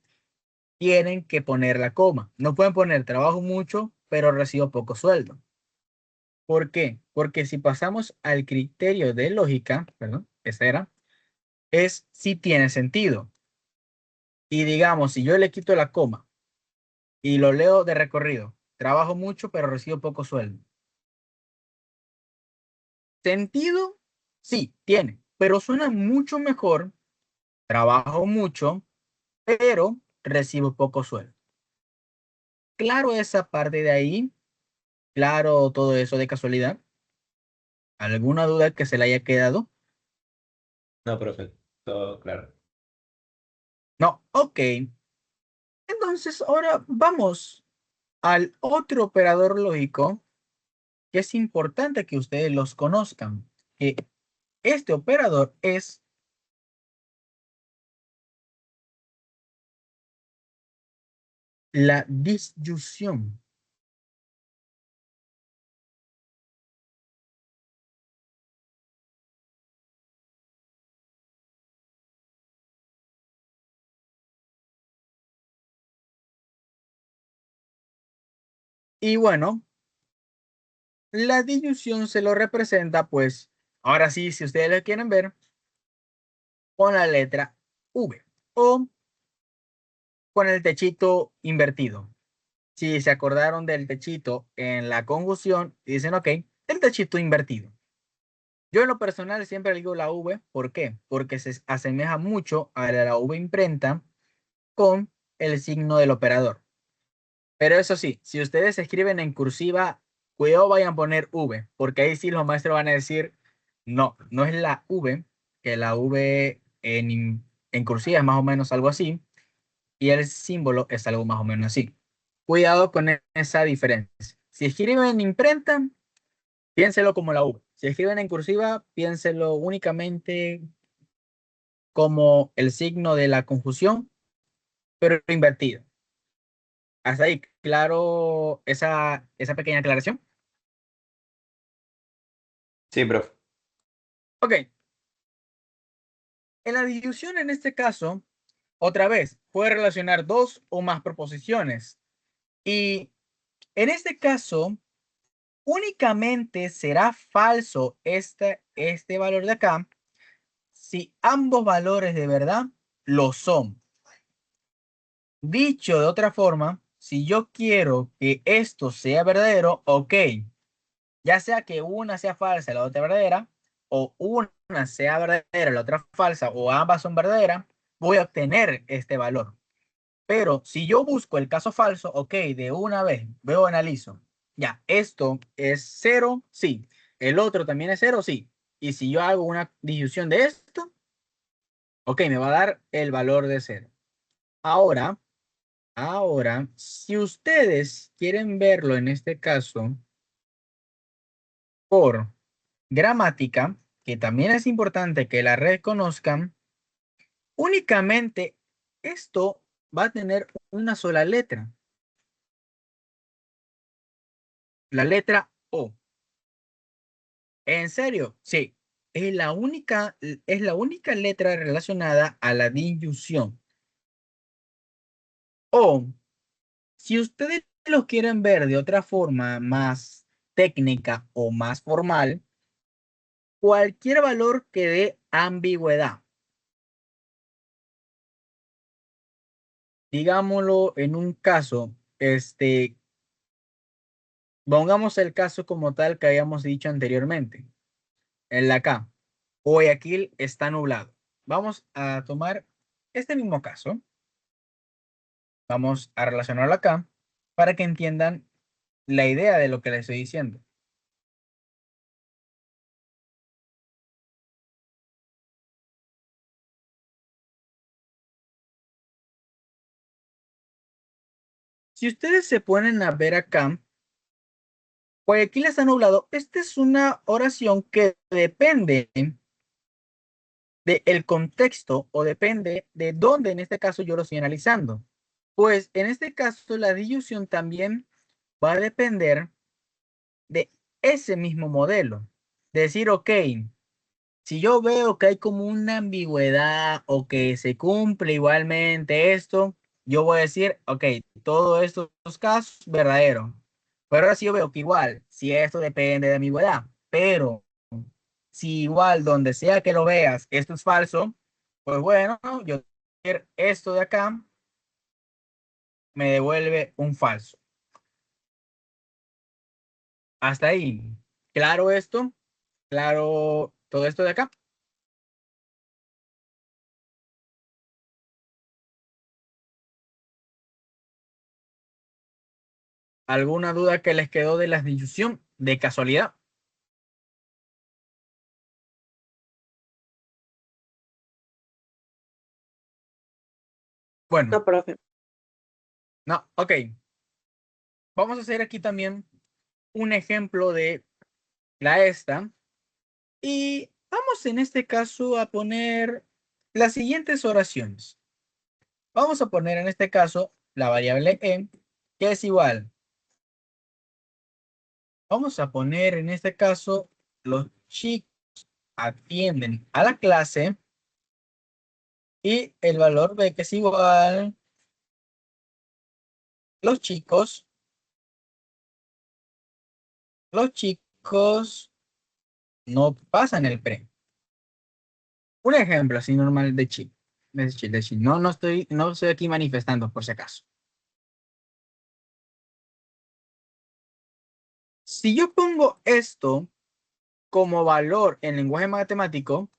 tienen que poner la coma. No pueden poner trabajo mucho, pero recibo poco sueldo. ¿Por qué? Porque si pasamos al criterio de lógica, perdón, ese era, es si tiene sentido. Y digamos, si yo le quito la coma y lo leo de recorrido, trabajo mucho, pero recibo poco sueldo. Sentido, sí, tiene, pero suena mucho mejor. Trabajo mucho, pero recibo poco sueldo. Claro esa parte de ahí, claro todo eso de casualidad. ¿Alguna duda que se le haya quedado? No, profe, todo claro. No, ok. Entonces ahora vamos al otro operador lógico que es importante que ustedes los conozcan. Que este operador es la disyunción. Y bueno, la disyunción se lo representa, pues, ahora sí, si ustedes lo quieren ver, con la letra V o con el techito invertido. Si se acordaron del techito en la conjunción, dicen, ok, el techito invertido. Yo en lo personal siempre digo la V, ¿por qué? Porque se asemeja mucho a la V imprenta con el signo del operador. Pero eso sí, si ustedes escriben en cursiva, cuidado vayan a poner V, porque ahí sí los maestros van a decir, no, no es la V, que la V en cursiva es más o menos algo así, y el símbolo es algo más o menos así. Cuidado con esa diferencia. Si escriben en imprenta, piénselo como la V. Si escriben en cursiva, piénselo únicamente como el signo de la conjunción, pero invertido. Hasta ahí, claro, esa pequeña aclaración. Sí, profe. Ok, en la disyunción en este caso, otra vez, puede relacionar dos o más proposiciones. Y en este caso, únicamente será falso este valor de acá si ambos valores de verdad lo son. Dicho de otra forma, si yo quiero que esto sea verdadero, ok, ya sea que una sea falsa y la otra verdadera, o una sea verdadera y la otra falsa, o ambas son verdaderas, voy a obtener este valor. Pero si yo busco el caso falso, ok, de una vez veo, analizo. Ya, esto es cero, sí. El otro también es cero, sí. Y si yo hago una disyunción de esto, ok, me va a dar el valor de cero. Ahora, Ahora, si ustedes quieren verlo en este caso por gramática, que también es importante que la reconozcan, únicamente esto va a tener una sola letra. La letra O. ¿En serio? Sí. Es la única letra relacionada a la disyunción. O, si ustedes lo quieren ver de otra forma más técnica o más formal, cualquier valor que dé ambigüedad. Digámoslo en un caso, pongamos el caso como tal que habíamos dicho anteriormente, en la K. Guayaquil está nublado. Vamos a tomar este mismo caso. Vamos a relacionarlo acá para que entiendan la idea de lo que les estoy diciendo. Si ustedes se ponen a ver acá, Guayaquil está nublado. Esta es una oración que depende del contexto o depende de dónde en este caso yo lo estoy analizando. Pues en este caso la disyunción también va a depender de ese mismo modelo. Decir, ok, si yo veo que hay como una ambigüedad o que se cumple igualmente esto, yo voy a decir, ok, todos estos casos verdadero. Pero ahora sí yo veo que igual, si esto depende de ambigüedad, pero si igual donde sea que lo veas, esto es falso, pues bueno, yo esto de acá me devuelve un falso. Hasta ahí. ¿Claro esto? ¿Claro todo esto de acá? ¿Alguna duda que les quedó de la disyunción de casualidad? Bueno, No, profe. no, ok. Vamos a hacer aquí también un ejemplo de la esta y vamos en este caso a poner las siguientes oraciones. Vamos a poner en este caso la variable e, que es igual. Vamos a poner en este caso los chicos atienden a la clase y el valor b, que es igual. Los chicos, los chicos no pasan el pre. Un ejemplo así normal de chip. De chip. No, no estoy aquí manifestando por si acaso. Si yo pongo esto como valor en lenguaje matemático,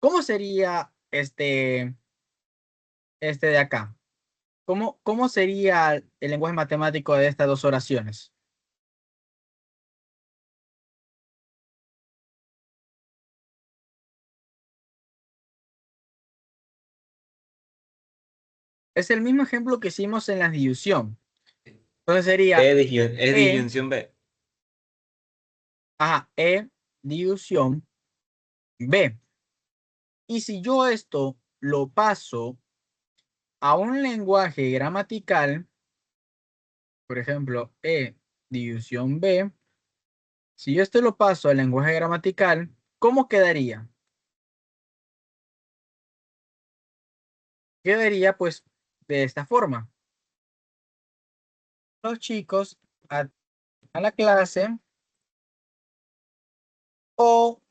¿cómo sería este de acá? ¿Cómo sería el lenguaje matemático de estas dos oraciones? Es el mismo ejemplo que hicimos en la disyunción. Entonces sería Es E, disyunción B. E disyunción B. Y si yo esto lo paso a un lenguaje gramatical, por ejemplo, E disyunción B, si yo esto lo paso al lenguaje gramatical, ¿cómo quedaría? Quedaría pues de esta forma. Los chicos a la clase o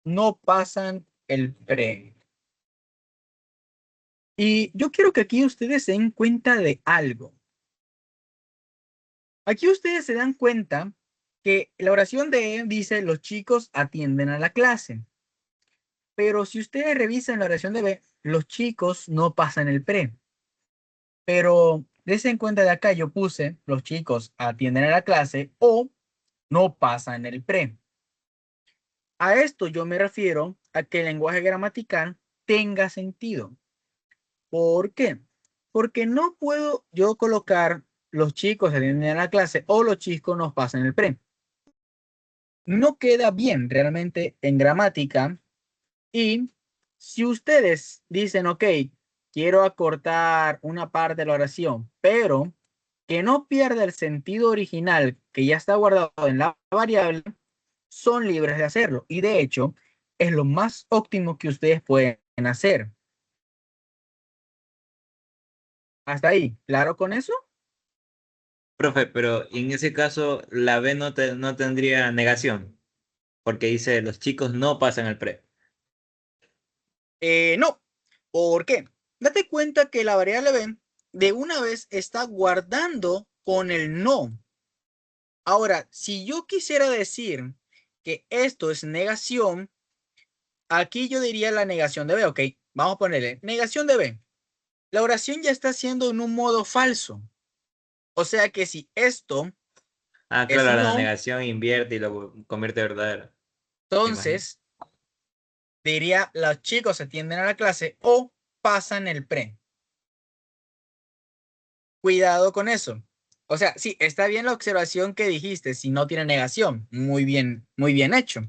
no pasan el pre. Y yo quiero que aquí ustedes se den cuenta de algo. Aquí ustedes se dan cuenta que la oración de E dice los chicos atienden a la clase. Pero si ustedes revisan la oración de B, los chicos no pasan el pre. Pero dense en cuenta de acá, yo puse los chicos atienden a la clase o no pasan el pre. A esto yo me refiero a que el lenguaje gramatical tenga sentido. ¿Por qué? Porque no puedo yo colocar los chicos atienden a la clase o los chicos nos pasan el pre. No queda bien realmente en gramática. Y si ustedes dicen, ok, quiero acortar una parte de la oración, pero que no pierda el sentido original que ya está guardado en la variable, son libres de hacerlo. Y de hecho, es lo más óptimo que ustedes pueden hacer. Hasta ahí, ¿claro con eso? Profe, pero en ese caso la B no tendría negación, porque dice los chicos no pasan el pre. No. ¿Por qué? Date cuenta que la variable b de una vez está guardando con el no. Ahora, si yo quisiera decir que esto es negación, aquí yo diría la negación de b, ok. Vamos a ponerle negación de b. La oración ya está haciendo en un modo falso. O sea que si esto Ah, es claro, la no, negación invierte y lo convierte en verdadero, me imagino. entonces diría los chicos atienden a la clase o pasan el pre. Cuidado con eso. O sea, sí, está bien la observación que dijiste, si no tiene negación. Muy bien hecho.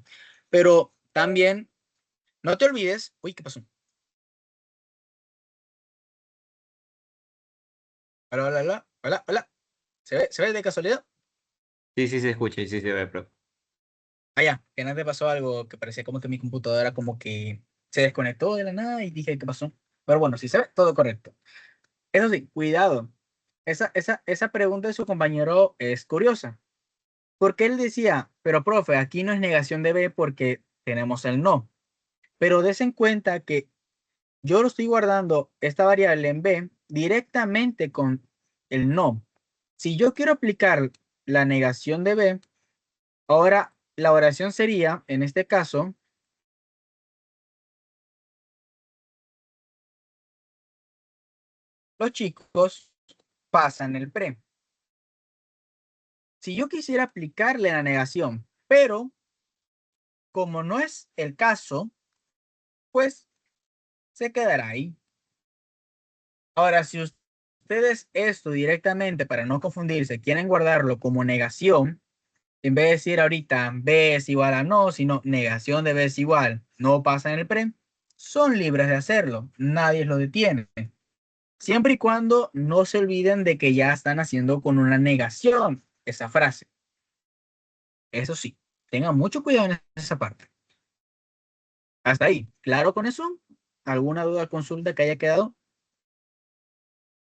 Pero también no te olvides. Uy, ¿qué pasó? Hola, hola, hola, hola, hola. Se ve de casualidad? Sí, sí se escucha y sí se ve, profe. Ah, ya, que no te pasó algo que parecía como que mi computadora como que se desconectó de la nada y dije, ¿qué pasó? Pero bueno, si se ve, todo correcto. Eso sí, cuidado. Esa pregunta de su compañero es curiosa. Porque él decía, pero profe, aquí no es negación de B porque tenemos el no. Pero des en cuenta que yo lo estoy guardando esta variable en B directamente con el no. Si yo quiero aplicar la negación de B, ahora la oración sería, en este caso, los chicos pasan el pre. Si yo quisiera aplicarle la negación, pero como no es el caso, pues se quedará ahí. Ahora, si ustedes esto directamente, para no confundirse, quieren guardarlo como negación, en vez de decir ahorita B es igual a no, sino negación de B es igual, no pasa en el pre, son libres de hacerlo, nadie los detiene. Siempre y cuando no se olviden de que ya están haciendo con una negación esa frase. Eso sí, tengan mucho cuidado en esa parte. Hasta ahí, ¿claro con eso? ¿Alguna duda, consulta que haya quedado?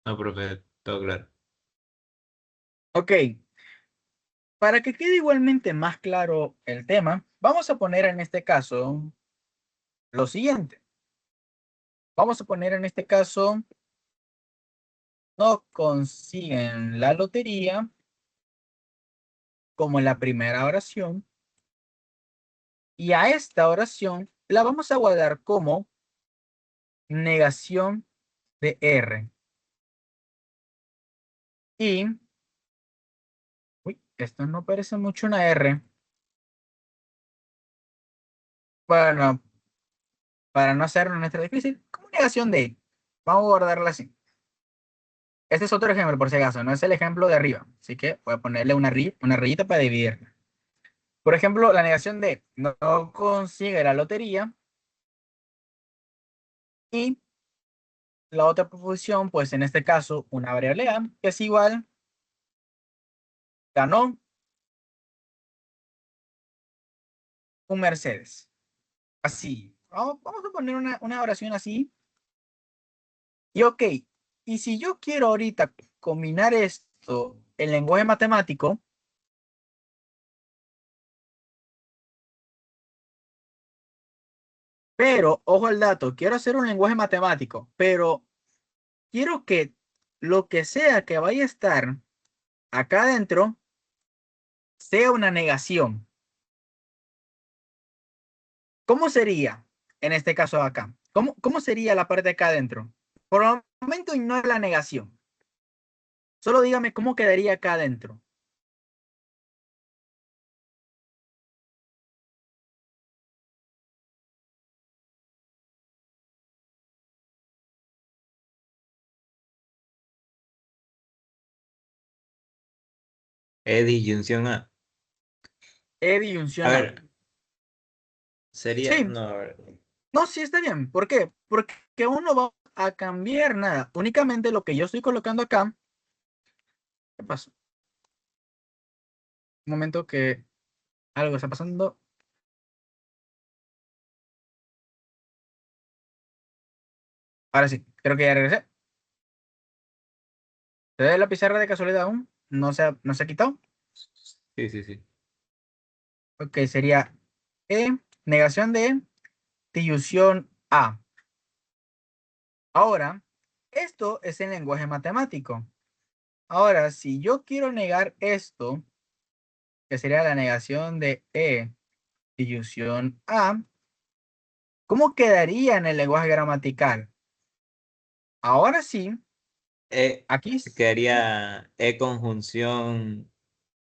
No, profe, todo claro. Ok, para que quede igualmente más claro el tema, vamos a poner en este caso lo siguiente. Vamos a poner en este caso, no consiguen la lotería como la primera oración y a esta oración la vamos a guardar como negación de R. Y, uy, esto no parece mucho una R. Bueno, para no hacerlo nuestra difícil, como negación de. Vamos a guardarla así. Este es otro ejemplo, por si acaso, no es el ejemplo de arriba. Así que voy a ponerle una rayita para dividir. Por ejemplo, la negación de no consigue la lotería y la otra proposición, pues en este caso, una variable A, que es igual, ganó un Mercedes. Así. Vamos a poner una oración así. Y ok, y si yo quiero ahorita combinar esto en lenguaje matemático, pero ojo al dato, quiero hacer un lenguaje matemático, pero quiero que lo que sea que vaya a estar acá adentro sea una negación. ¿Cómo sería en este caso de acá? ¿Cómo sería la parte de acá adentro? Por el momento ignore la negación. Solo dígame cómo quedaría acá adentro. E disyunción A. E A disyunción A. ver, sería. Sí, No, a ver. no, sí está bien. ¿Por qué? Porque uno va a cambiar nada. Únicamente lo que yo estoy colocando acá. ¿Qué pasó? Un momento que algo está pasando. Ahora sí, creo que ya regresé. ¿Se ve la pizarra de casualidad aún? ¿No se ha quitado? Sí, sí, sí. Ok, sería E, negación de E, disyunción A. Ahora, esto es en lenguaje matemático. Ahora, si yo quiero negar esto, que sería la negación de E, disyunción A, ¿cómo quedaría en el lenguaje gramatical? Ahora sí, E aquí, quedaría E conjunción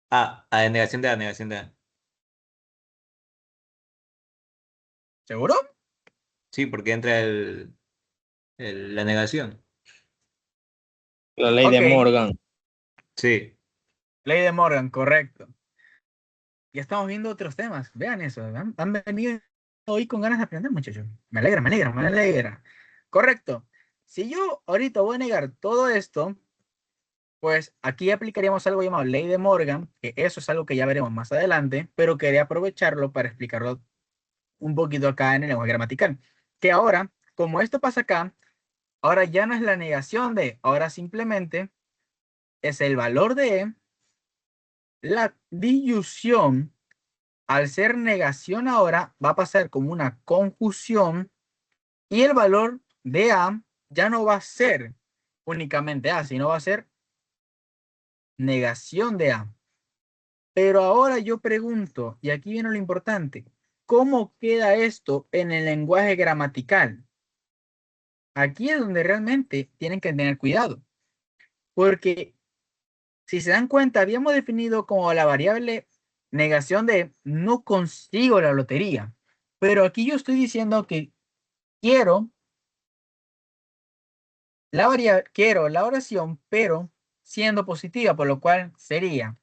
A, negación de A, negación de A. ¿seguro? Sí, porque entra la negación. La ley de Ok, Morgan. Sí. ley de Morgan, correcto. Ya estamos viendo otros temas. Vean eso. Han venido hoy con ganas de aprender, muchachos. Me alegra, me alegra, me alegra. Correcto. Si yo ahorita voy a negar todo esto, pues aquí aplicaríamos algo llamado ley de Morgan, que eso es algo que ya veremos más adelante, pero quería aprovecharlo para explicarlo un poquito acá en el lenguaje gramatical. Que ahora, como esto pasa acá, ahora ya no es la negación de, ahora simplemente es el valor de la disyunción. Al ser negación ahora, va a pasar como una conjunción y el valor de A ya no va a ser únicamente A, sino va a ser negación de A. Pero ahora yo pregunto, y aquí viene lo importante, ¿cómo queda esto en el lenguaje gramatical? Aquí es donde realmente tienen que tener cuidado, porque si se dan cuenta, habíamos definido como la variable negación de no consigo la lotería, pero aquí yo estoy diciendo que quiero quiero la oración, pero siendo positiva, por lo cual sería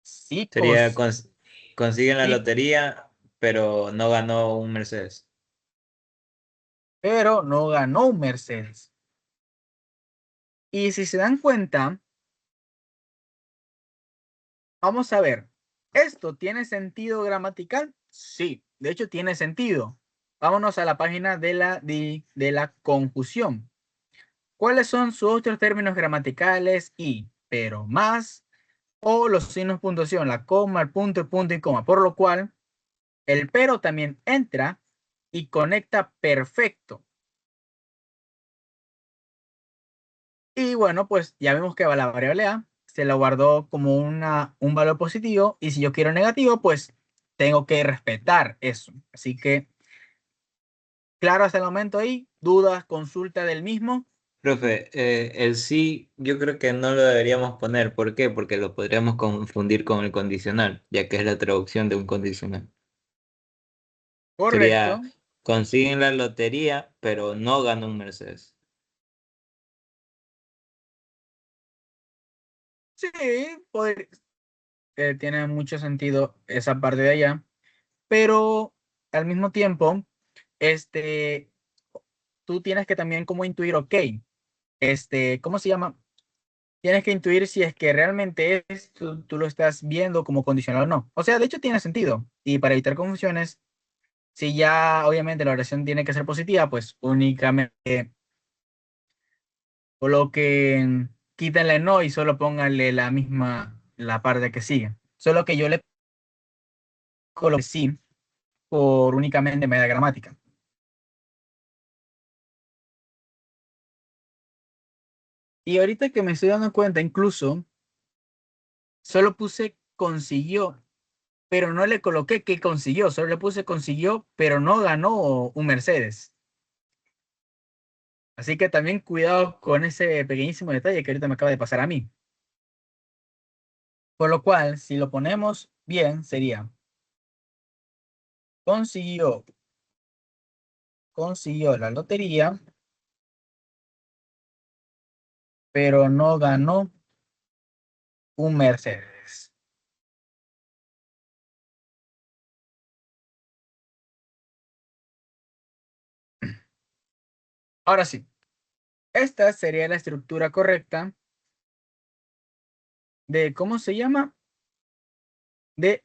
sí, Sería consiguen la sí, lotería, pero no ganó un Mercedes. pero no ganó un Mercedes. Y si se dan cuenta, vamos a ver, ¿esto tiene sentido gramatical? Sí, de hecho tiene sentido. Vámonos a la página de la conjunción. ¿Cuáles son sus otros términos gramaticales? Y, pero, más, o los signos de puntuación, la coma, el punto y coma, por lo cual el pero también entra y conecta perfecto. Y bueno, pues ya vemos que la variable A se la guardó como un valor positivo y si yo quiero negativo, pues tengo que respetar eso. Así que, claro, hasta el momento ahí, dudas, consulta del mismo. Profe, el sí yo creo que no lo deberíamos poner. ¿Por qué? Porque lo podríamos confundir con el condicional, ya que es la traducción de un condicional. Correcto. Sería, consiguen la lotería, pero no ganó un Mercedes. Sí, tiene mucho sentido esa parte de allá, pero al mismo tiempo, este, tú tienes que también como intuir, ok, ¿cómo se llama? Tienes que intuir si es que realmente tú lo estás viendo como condicional o no. O sea, de hecho tiene sentido. Y para evitar confusiones, si ya obviamente la oración tiene que ser positiva, pues únicamente coloquen, quítenle no y solo pónganle la parte que sigue. Solo que yo le coloqué sí por únicamente media gramática. Y ahorita que me estoy dando cuenta, incluso solo puse consiguió, pero no le coloqué que consiguió, solo le puse consiguió, pero no ganó un Mercedes. Así que también cuidado con ese pequeñísimo detalle que ahorita me acaba de pasar a mí. Por lo cual, si lo ponemos bien, sería consiguió, consiguió la lotería, pero no ganó un Mercedes. Ahora sí, esta sería la estructura correcta de, ¿cómo se llama? De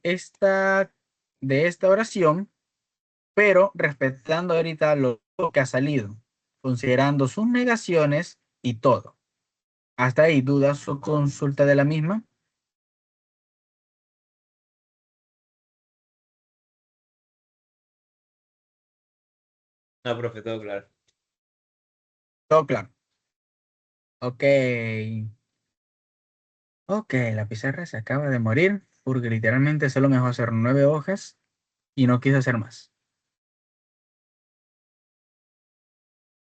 esta oración, pero respetando ahorita lo que ha salido, considerando sus negaciones y todo. ¿Hasta ahí dudas o consulta de la misma? No, profe, todo claro. Todo claro. Ok. Ok, la pizarra se acaba de morir porque literalmente solo me dejó hacer 9 hojas y no quise hacer más.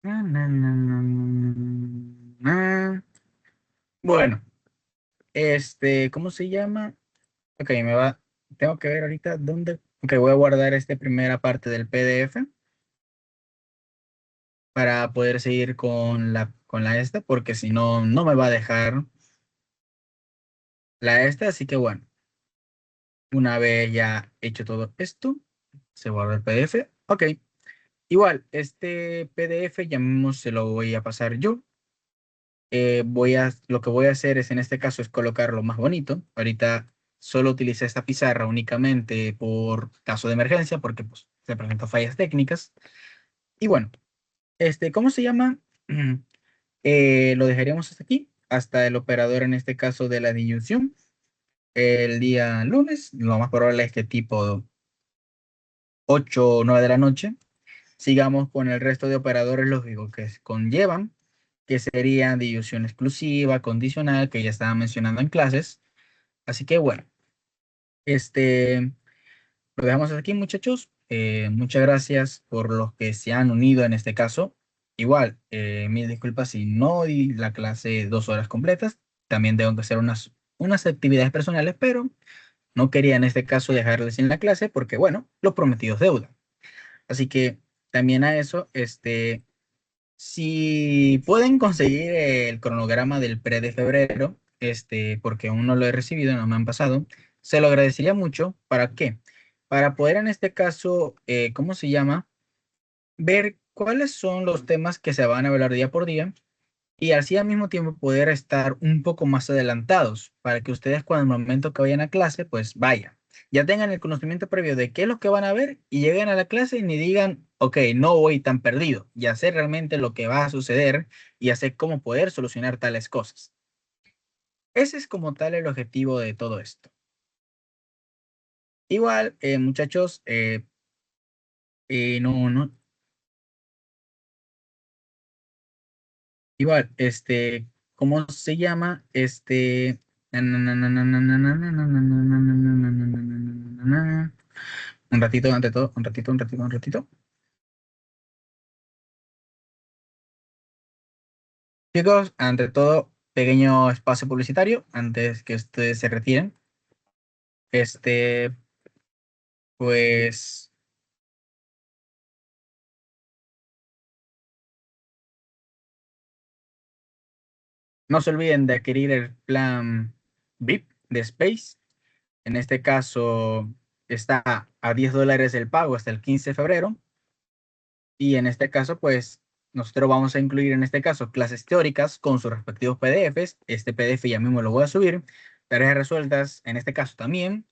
Na, na, na, na, na. Bueno, ¿cómo se llama? Ok, tengo que ver ahorita dónde, ok, voy a guardar esta primera parte del PDF para poder seguir con la esta, porque si no, no me va a dejar la esta, así que bueno, una vez ya hecho todo esto, se guarda el PDF, ok, igual, este PDF ya mismo se lo voy a pasar yo. Lo que voy a hacer es, en este caso, es colocarlo más bonito. Ahorita solo utilicé esta pizarra únicamente por caso de emergencia, porque pues, se presentan fallas técnicas. Y bueno, ¿cómo se llama? Lo dejaríamos hasta aquí, hasta el operador, en este caso, de la disyunción, el día lunes. Lo más probable es que tipo 8 o 9 de la noche sigamos con el resto de operadores lógicos que conllevan, que serían disyunción exclusiva, condicional, que ya estaba mencionando en clases. Así que bueno, este, lo dejamos hasta aquí, muchachos. Muchas gracias por los que se han unido en este caso. Igual, mil disculpas si no di la clase 2 horas completas. También tengo que hacer unas actividades personales, pero no quería en este caso dejarles sin la clase porque, bueno, lo prometido es deuda. Así que también a eso, si pueden conseguir el cronograma del pre de febrero, porque aún no lo he recibido, no me han pasado, se lo agradecería mucho. ¿Para qué? Para poder en este caso, ¿cómo se llama? Ver cuáles son los temas que se van a hablar día por día y así al mismo tiempo poder estar un poco más adelantados para que ustedes cuando el momento que vayan a clase, pues vayan. Ya tengan el conocimiento previo de qué es lo que van a ver y lleguen a la clase y ni digan, ok, no voy tan perdido. Ya sé realmente lo que va a suceder y ya sé cómo poder solucionar tales cosas. Ese es como tal el objetivo de todo esto. Igual, muchachos, no, igual, ¿cómo se llama? Un ratito, ante todo, un ratito. Chicos, ante todo, pequeño espacio publicitario antes que ustedes se retiren. Este, pues, no se olviden de adquirir el plan VIP de Space. En este caso, está a $10 el pago hasta el 15 de febrero. Y en este caso, pues, nosotros vamos a incluir en este caso clases teóricas con sus respectivos PDFs. Este PDF ya mismo lo voy a subir. Tareas resueltas, en este caso también.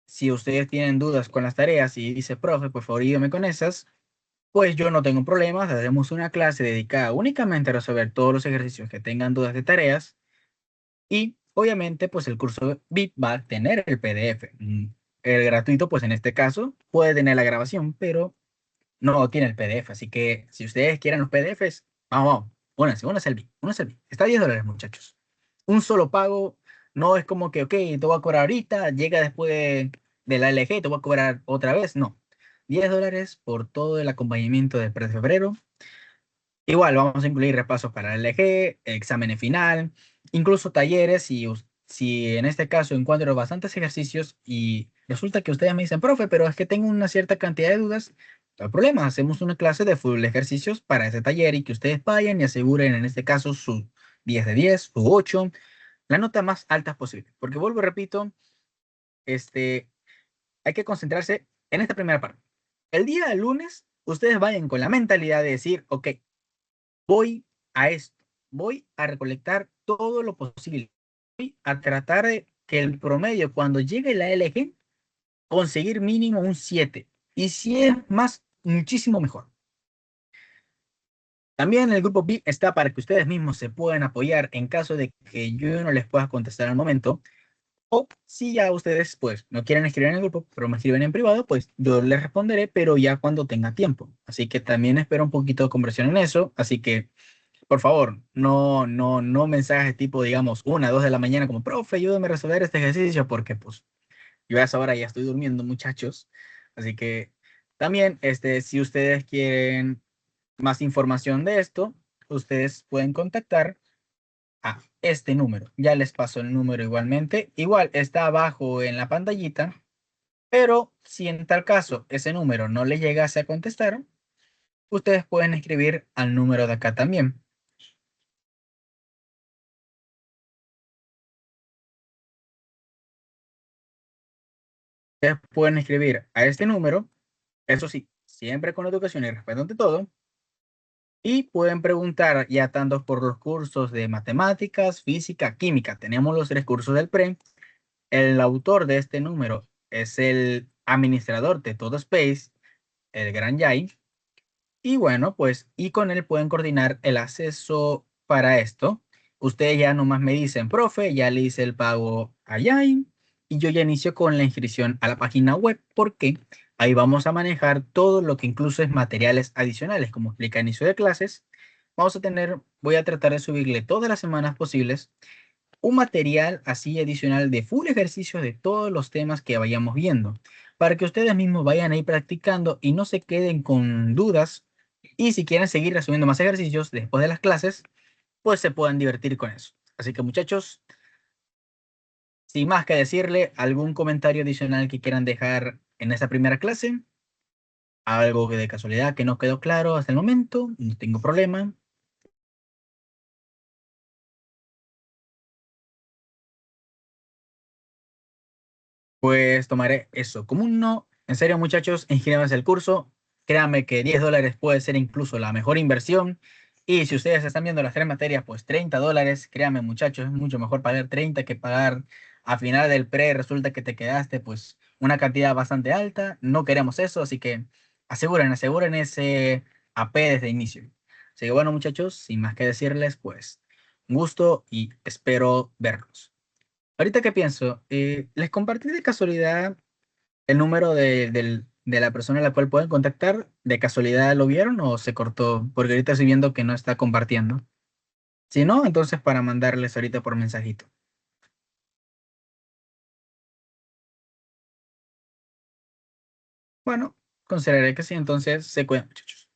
Si ustedes tienen dudas con las tareas y dice, profe, por favor, ayúdame con esas, pues yo no tengo problemas. Haremos una clase dedicada únicamente a resolver todos los ejercicios que tengan dudas de tareas. Y obviamente, pues el curso VIP va a tener el PDF. El gratuito, pues en este caso, puede tener la grabación, pero no tiene el PDF, así que si ustedes quieren los PDFs, vamos, únanse al VIP, únanse al VIP. Está a $10, muchachos. Un solo pago, no es como que, ok, te voy a cobrar ahorita, llega después de la LG, te voy a cobrar otra vez, no. $10 por todo el acompañamiento del pre de febrero. Igual vamos a incluir repasos para el LG, exámenes final, incluso talleres, si en este caso encuentro bastantes ejercicios y resulta que ustedes me dicen, profe, pero es que tengo una cierta cantidad de dudas, no hay problema, hacemos una clase de full ejercicios para ese taller y que ustedes vayan y aseguren en este caso su 10 de 10, su 8, la nota más alta posible. Porque vuelvo y repito, hay que concentrarse en esta primera parte. El día lunes ustedes vayan con la mentalidad de decir, ok, voy a esto, voy a recolectar todo lo posible, voy a tratar de que el promedio cuando llegue la LG, conseguir mínimo un 7. Y si es más, muchísimo mejor. También el grupo VIP está para que ustedes mismos se puedan apoyar en caso de que yo no les pueda contestar al momento. O si ya ustedes pues no quieren escribir en el grupo, pero me escriben en privado, pues yo les responderé, pero ya cuando tenga tiempo. Así que también espero un poquito de conversión en eso. Así que, por favor, no mensajes tipo, digamos, 1, 2 de la mañana como, profe, ayúdame a resolver este ejercicio, porque pues yo a esa hora ya estoy durmiendo, muchachos. Así que también, si ustedes quieren más información de esto, ustedes pueden contactar a este número. Ya les paso el número igualmente. Igual está abajo en la pantallita, pero si en tal caso ese número no le llegase a contestar, ustedes pueden escribir al número de acá también. Ustedes pueden escribir a este número, eso sí, siempre con educación y respeto ante todo. Y pueden preguntar ya tanto por los cursos de matemáticas, física, química. Tenemos los 3 cursos del PRE. El autor de este número es el administrador de todo Space, el gran Jai. Y bueno, pues, y con él pueden coordinar el acceso para esto. Ustedes ya nomás me dicen, profe, ya le hice el pago a Jai y yo ya inicio con la inscripción a la página web porque ahí vamos a manejar todo lo que incluso es materiales adicionales, como explica a inicio de clases. Voy a tratar de subirle todas las semanas posibles un material así adicional de full ejercicios de todos los temas que vayamos viendo, para que ustedes mismos vayan ahí practicando y no se queden con dudas. Y si quieren seguir resumiendo más ejercicios después de las clases, pues se puedan divertir con eso. Así que muchachos, sin más que decirle, algún comentario adicional que quieran dejar en esta primera clase, algo que de casualidad que no quedó claro hasta el momento, no tengo problema. Pues tomaré eso como un no. En serio, muchachos, inscríbanse al curso. Créanme que $10 puede ser incluso la mejor inversión. Y si ustedes están viendo las 3 materias, pues $30. Créanme, muchachos, es mucho mejor pagar 30 que pagar a final del pre. Resulta que te quedaste, pues, una cantidad bastante alta. No queremos eso, así que aseguren ese AP desde inicio. Así que bueno, muchachos, sin más que decirles, pues, un gusto y espero verlos. Ahorita que pienso, les compartí de casualidad el número de la persona a la cual pueden contactar. ¿De casualidad lo vieron o se cortó? Porque ahorita estoy viendo que no está compartiendo. Si no, entonces para mandarles ahorita por mensajito. Bueno, consideraré que sí, entonces se cuidan, muchachos.